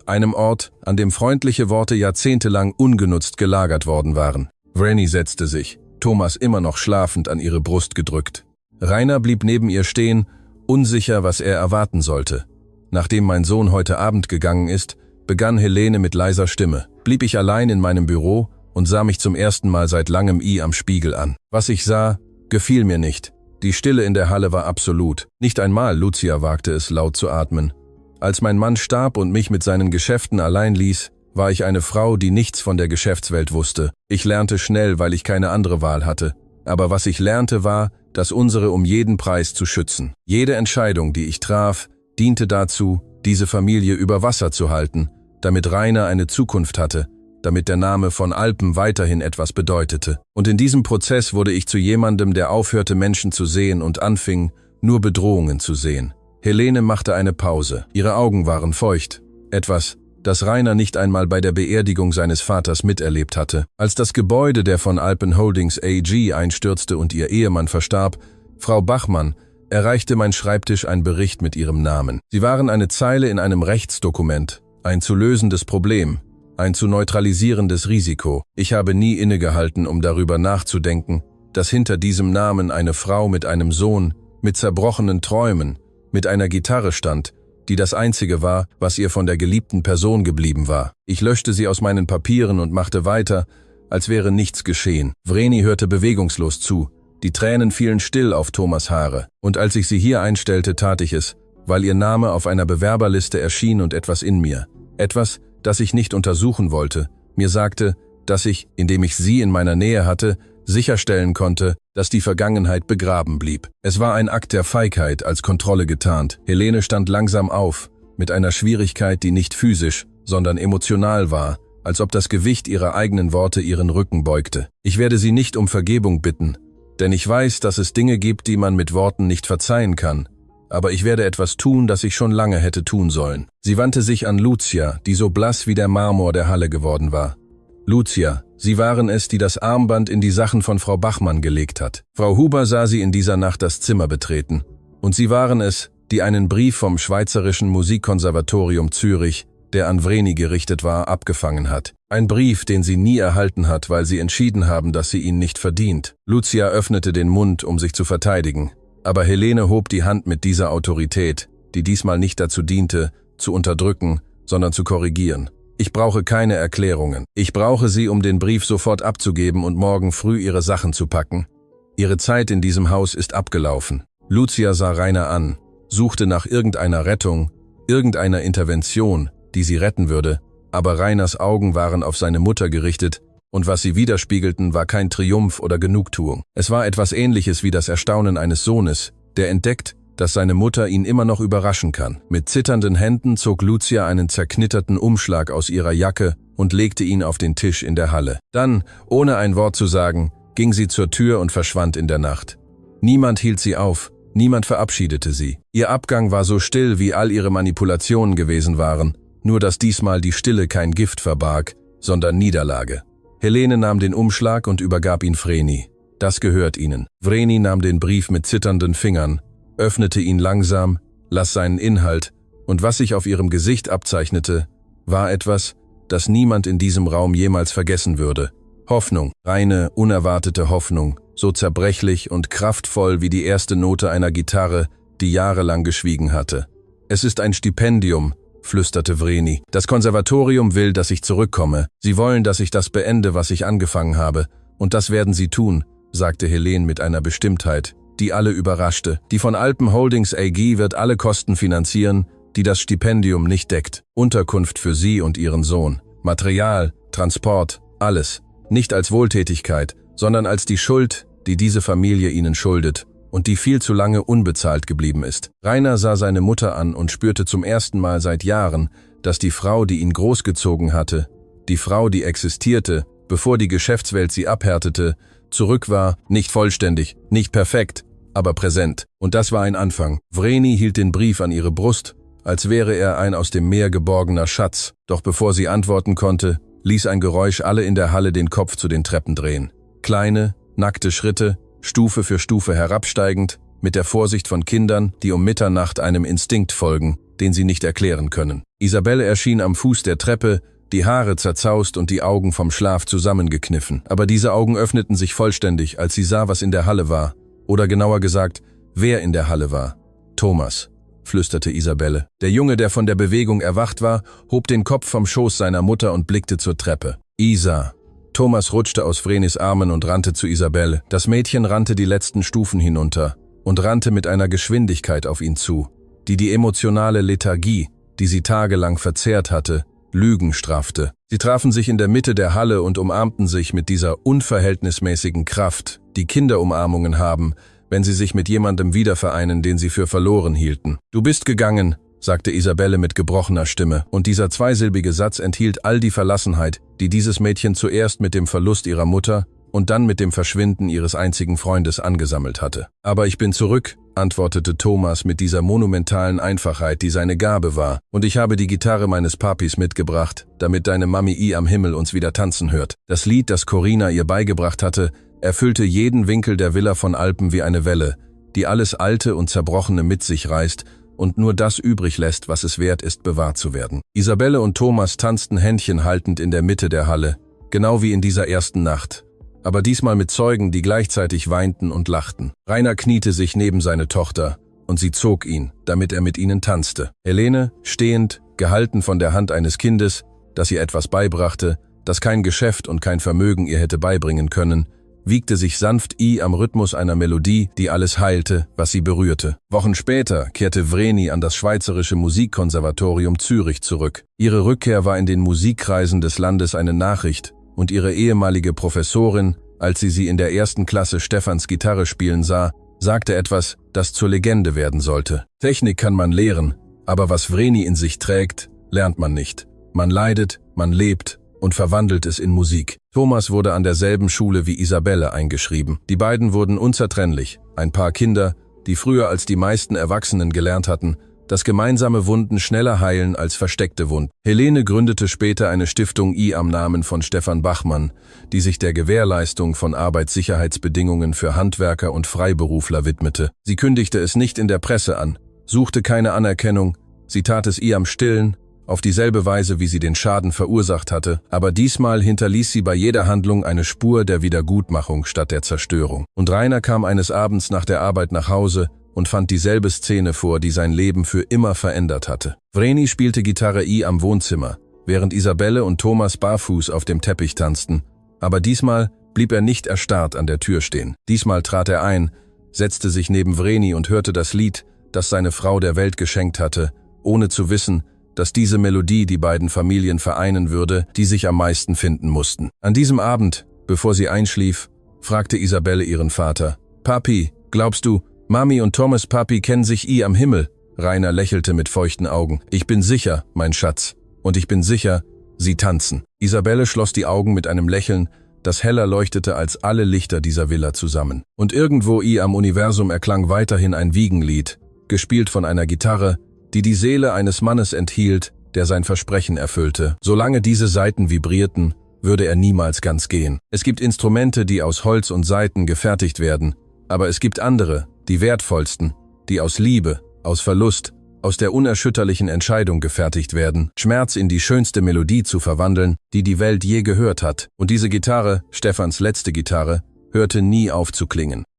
Einem Ort, an dem freundliche Worte jahrzehntelang ungenutzt gelagert worden waren. Vreni setzte sich, Thomas immer noch schlafend an ihre Brust gedrückt. Rainer blieb neben ihr stehen, unsicher, was er erwarten sollte. Nachdem mein Sohn heute Abend gegangen ist, begann Helene mit leiser Stimme. Blieb ich allein in meinem Büro und sah mich zum ersten Mal seit langem am Spiegel an. Was ich sah, gefiel mir nicht. Die Stille in der Halle war absolut. Nicht einmal Lucia wagte es, laut zu atmen. Als mein Mann starb und mich mit seinen Geschäften allein ließ, war ich eine Frau, die nichts von der Geschäftswelt wusste. Ich lernte schnell, weil ich keine andere Wahl hatte. Aber was ich lernte war, das unsere um jeden Preis zu schützen. Jede Entscheidung, die ich traf, diente dazu, diese Familie über Wasser zu halten, damit Rainer eine Zukunft hatte, damit der Name von Alpen weiterhin etwas bedeutete. Und in diesem Prozess wurde ich zu jemandem, der aufhörte, Menschen zu sehen und anfing, nur Bedrohungen zu sehen. Helene machte eine Pause. Ihre Augen waren feucht. Etwas, das Rainer nicht einmal bei der Beerdigung seines Vaters miterlebt hatte. Als das Gebäude der von Alpen Holdings AG einstürzte und ihr Ehemann verstarb, Frau Bachmann, erreichte mein Schreibtisch ein Bericht mit ihrem Namen. Sie waren eine Zeile in einem Rechtsdokument, ein zu lösendes Problem, ein zu neutralisierendes Risiko. Ich habe nie innegehalten, um darüber nachzudenken, dass hinter diesem Namen eine Frau mit einem Sohn, mit zerbrochenen Träumen, mit einer Gitarre stand, die das Einzige war, was ihr von der geliebten Person geblieben war. Ich löschte sie aus meinen Papieren und machte weiter, als wäre nichts geschehen. Vreni hörte bewegungslos zu. Die Tränen fielen still auf Thomas' Haare. Und als ich sie hier einstellte, tat ich es, weil ihr Name auf einer Bewerberliste erschien und etwas in mir, etwas, das ich nicht untersuchen wollte, mir sagte, dass ich, indem ich sie in meiner Nähe hatte, sicherstellen konnte, dass die Vergangenheit begraben blieb. Es war ein Akt der Feigheit, als Kontrolle getarnt. Helene stand langsam auf, mit einer Schwierigkeit, die nicht physisch, sondern emotional war, als ob das Gewicht ihrer eigenen Worte ihren Rücken beugte. Ich werde sie nicht um Vergebung bitten, denn ich weiß, dass es Dinge gibt, die man mit Worten nicht verzeihen kann. Aber ich werde etwas tun, das ich schon lange hätte tun sollen. Sie wandte sich an Lucia, die so blass wie der Marmor der Halle geworden war. Lucia, Sie waren es, die das Armband in die Sachen von Frau Bachmann gelegt hat. Frau Huber sah sie in dieser Nacht das Zimmer betreten. Und Sie waren es, die einen Brief vom Schweizerischen Musikkonservatorium Zürich, der an Vreni gerichtet war, abgefangen hat. Ein Brief, den sie nie erhalten hat, weil sie entschieden haben, dass sie ihn nicht verdient. Lucia öffnete den Mund, um sich zu verteidigen. Aber Helene hob die Hand mit dieser Autorität, die diesmal nicht dazu diente, zu unterdrücken, sondern zu korrigieren. Ich brauche keine Erklärungen. Ich brauche Sie, um den Brief sofort abzugeben und morgen früh Ihre Sachen zu packen. Ihre Zeit in diesem Haus ist abgelaufen. Lucia sah Rainer an, suchte nach irgendeiner Rettung, irgendeiner Intervention, die sie retten würde, aber Rainers Augen waren auf seine Mutter gerichtet, und was sie widerspiegelten, war kein Triumph oder Genugtuung. Es war etwas Ähnliches wie das Erstaunen eines Sohnes, der entdeckt, dass seine Mutter ihn immer noch überraschen kann. Mit zitternden Händen zog Lucia einen zerknitterten Umschlag aus ihrer Jacke und legte ihn auf den Tisch in der Halle. Dann, ohne ein Wort zu sagen, ging sie zur Tür und verschwand in der Nacht. Niemand hielt sie auf, niemand verabschiedete sie. Ihr Abgang war so still, wie all ihre Manipulationen gewesen waren, nur dass diesmal die Stille kein Gift verbarg, sondern Niederlage. Helene nahm den Umschlag und übergab ihn Vreni. Das gehört ihnen. Vreni nahm den Brief mit zitternden Fingern, öffnete ihn langsam, las seinen Inhalt, und was sich auf ihrem Gesicht abzeichnete, war etwas, das niemand in diesem Raum jemals vergessen würde. Hoffnung, reine, unerwartete Hoffnung, so zerbrechlich und kraftvoll wie die erste Note einer Gitarre, die jahrelang geschwiegen hatte. Es ist ein Stipendium, flüsterte Vreni. Das Konservatorium will, dass ich zurückkomme. Sie wollen, dass ich das beende, was ich angefangen habe. Und das werden sie tun, sagte Helene mit einer Bestimmtheit, die alle überraschte. Die von Alpen Holdings AG wird alle Kosten finanzieren, die das Stipendium nicht deckt. Unterkunft für sie und ihren Sohn. Material, Transport, alles. Nicht als Wohltätigkeit, sondern als die Schuld, die diese Familie ihnen schuldet und die viel zu lange unbezahlt geblieben ist. Rainer sah seine Mutter an und spürte zum ersten Mal seit Jahren, dass die Frau, die ihn großgezogen hatte, die Frau, die existierte, bevor die Geschäftswelt sie abhärtete, zurück war, nicht vollständig, nicht perfekt, aber präsent. Und das war ein Anfang. Vreni hielt den Brief an ihre Brust, als wäre er ein aus dem Meer geborgener Schatz. Doch bevor sie antworten konnte, ließ ein Geräusch alle in der Halle den Kopf zu den Treppen drehen. Kleine, nackte Schritte, Stufe für Stufe herabsteigend, mit der Vorsicht von Kindern, die um Mitternacht einem Instinkt folgen, den sie nicht erklären können. Isabelle erschien am Fuß der Treppe, die Haare zerzaust und die Augen vom Schlaf zusammengekniffen. Aber diese Augen öffneten sich vollständig, als sie sah, was in der Halle war. Oder genauer gesagt, wer in der Halle war. Thomas, flüsterte Isabelle. Der Junge, der von der Bewegung erwacht war, hob den Kopf vom Schoß seiner Mutter und blickte zur Treppe. Isa. Thomas rutschte aus Vrenis Armen und rannte zu Isabelle. Das Mädchen rannte die letzten Stufen hinunter und rannte mit einer Geschwindigkeit auf ihn zu, die die emotionale Lethargie, die sie tagelang verzehrt hatte, Lügen strafte. Sie trafen sich in der Mitte der Halle und umarmten sich mit dieser unverhältnismäßigen Kraft, die Kinderumarmungen haben, wenn sie sich mit jemandem wiedervereinen, den sie für verloren hielten. Du bist gegangen, sagte Isabelle mit gebrochener Stimme, und dieser zweisilbige Satz enthielt all die Verlassenheit, die dieses Mädchen zuerst mit dem Verlust ihrer Mutter und dann mit dem Verschwinden ihres einzigen Freundes angesammelt hatte. Aber ich bin zurück, antwortete Thomas mit dieser monumentalen Einfachheit, die seine Gabe war, und ich habe die Gitarre meines Papis mitgebracht, damit deine Mami am Himmel uns wieder tanzen hört. Das Lied, das Corinna ihr beigebracht hatte, erfüllte jeden Winkel der Villa von Alpen wie eine Welle, die alles Alte und Zerbrochene mit sich reißt und nur das übrig lässt, was es wert ist, bewahrt zu werden. Isabelle und Thomas tanzten Händchen haltend in der Mitte der Halle, genau wie in dieser ersten Nacht, aber diesmal mit Zeugen, die gleichzeitig weinten und lachten. Rainer kniete sich neben seine Tochter, und sie zog ihn, damit er mit ihnen tanzte. Helene, stehend, gehalten von der Hand eines Kindes, das ihr etwas beibrachte, das kein Geschäft und kein Vermögen ihr hätte beibringen können, wiegte sich sanft am Rhythmus einer Melodie, die alles heilte, was sie berührte. Wochen später kehrte Vreni an das Schweizerische Musikkonservatorium Zürich zurück. Ihre Rückkehr war in den Musikkreisen des Landes eine Nachricht, und ihre ehemalige Professorin, als sie in der ersten Klasse Stefans Gitarre spielen sah, sagte etwas, das zur Legende werden sollte. Technik kann man lehren, aber was Vreni in sich trägt, lernt man nicht. Man leidet, man lebt und verwandelt es in Musik. Thomas wurde an derselben Schule wie Isabelle eingeschrieben. Die beiden wurden unzertrennlich, ein Paar Kinder, die früher als die meisten Erwachsenen gelernt hatten, dass gemeinsame Wunden schneller heilen als versteckte Wunden. Helene gründete später eine Stiftung am Namen von Stefan Bachmann, die sich der Gewährleistung von Arbeitssicherheitsbedingungen für Handwerker und Freiberufler widmete. Sie kündigte es nicht in der Presse an, suchte keine Anerkennung, sie tat es am Stillen, auf dieselbe Weise, wie sie den Schaden verursacht hatte, aber diesmal hinterließ sie bei jeder Handlung eine Spur der Wiedergutmachung statt der Zerstörung. Und Rainer kam eines Abends nach der Arbeit nach Hause und fand dieselbe Szene vor, die sein Leben für immer verändert hatte. Vreni spielte Gitarre am Wohnzimmer, während Isabelle und Thomas barfuß auf dem Teppich tanzten. Aber diesmal blieb er nicht erstarrt an der Tür stehen. Diesmal trat er ein, setzte sich neben Vreni und hörte das Lied, das seine Frau der Welt geschenkt hatte, ohne zu wissen, dass diese Melodie die beiden Familien vereinen würde, die sich am meisten finden mussten. An diesem Abend, bevor sie einschlief, fragte Isabelle ihren Vater: »Papi, glaubst du, Mami und Thomas Papi kennen sich am Himmel?« Rainer lächelte mit feuchten Augen. »Ich bin sicher, mein Schatz. Und ich bin sicher, sie tanzen.« Isabelle schloss die Augen mit einem Lächeln, das heller leuchtete als alle Lichter dieser Villa zusammen. Und irgendwo am Universum erklang weiterhin ein Wiegenlied, gespielt von einer Gitarre, die die Seele eines Mannes enthielt, der sein Versprechen erfüllte. Solange diese Saiten vibrierten, würde er niemals ganz gehen. Es gibt Instrumente, die aus Holz und Saiten gefertigt werden, aber es gibt andere, die wertvollsten, die aus Liebe, aus Verlust, aus der unerschütterlichen Entscheidung gefertigt werden, Schmerz in die schönste Melodie zu verwandeln, die die Welt je gehört hat. Und diese Gitarre, Stefans letzte Gitarre, hörte nie auf zu klingen.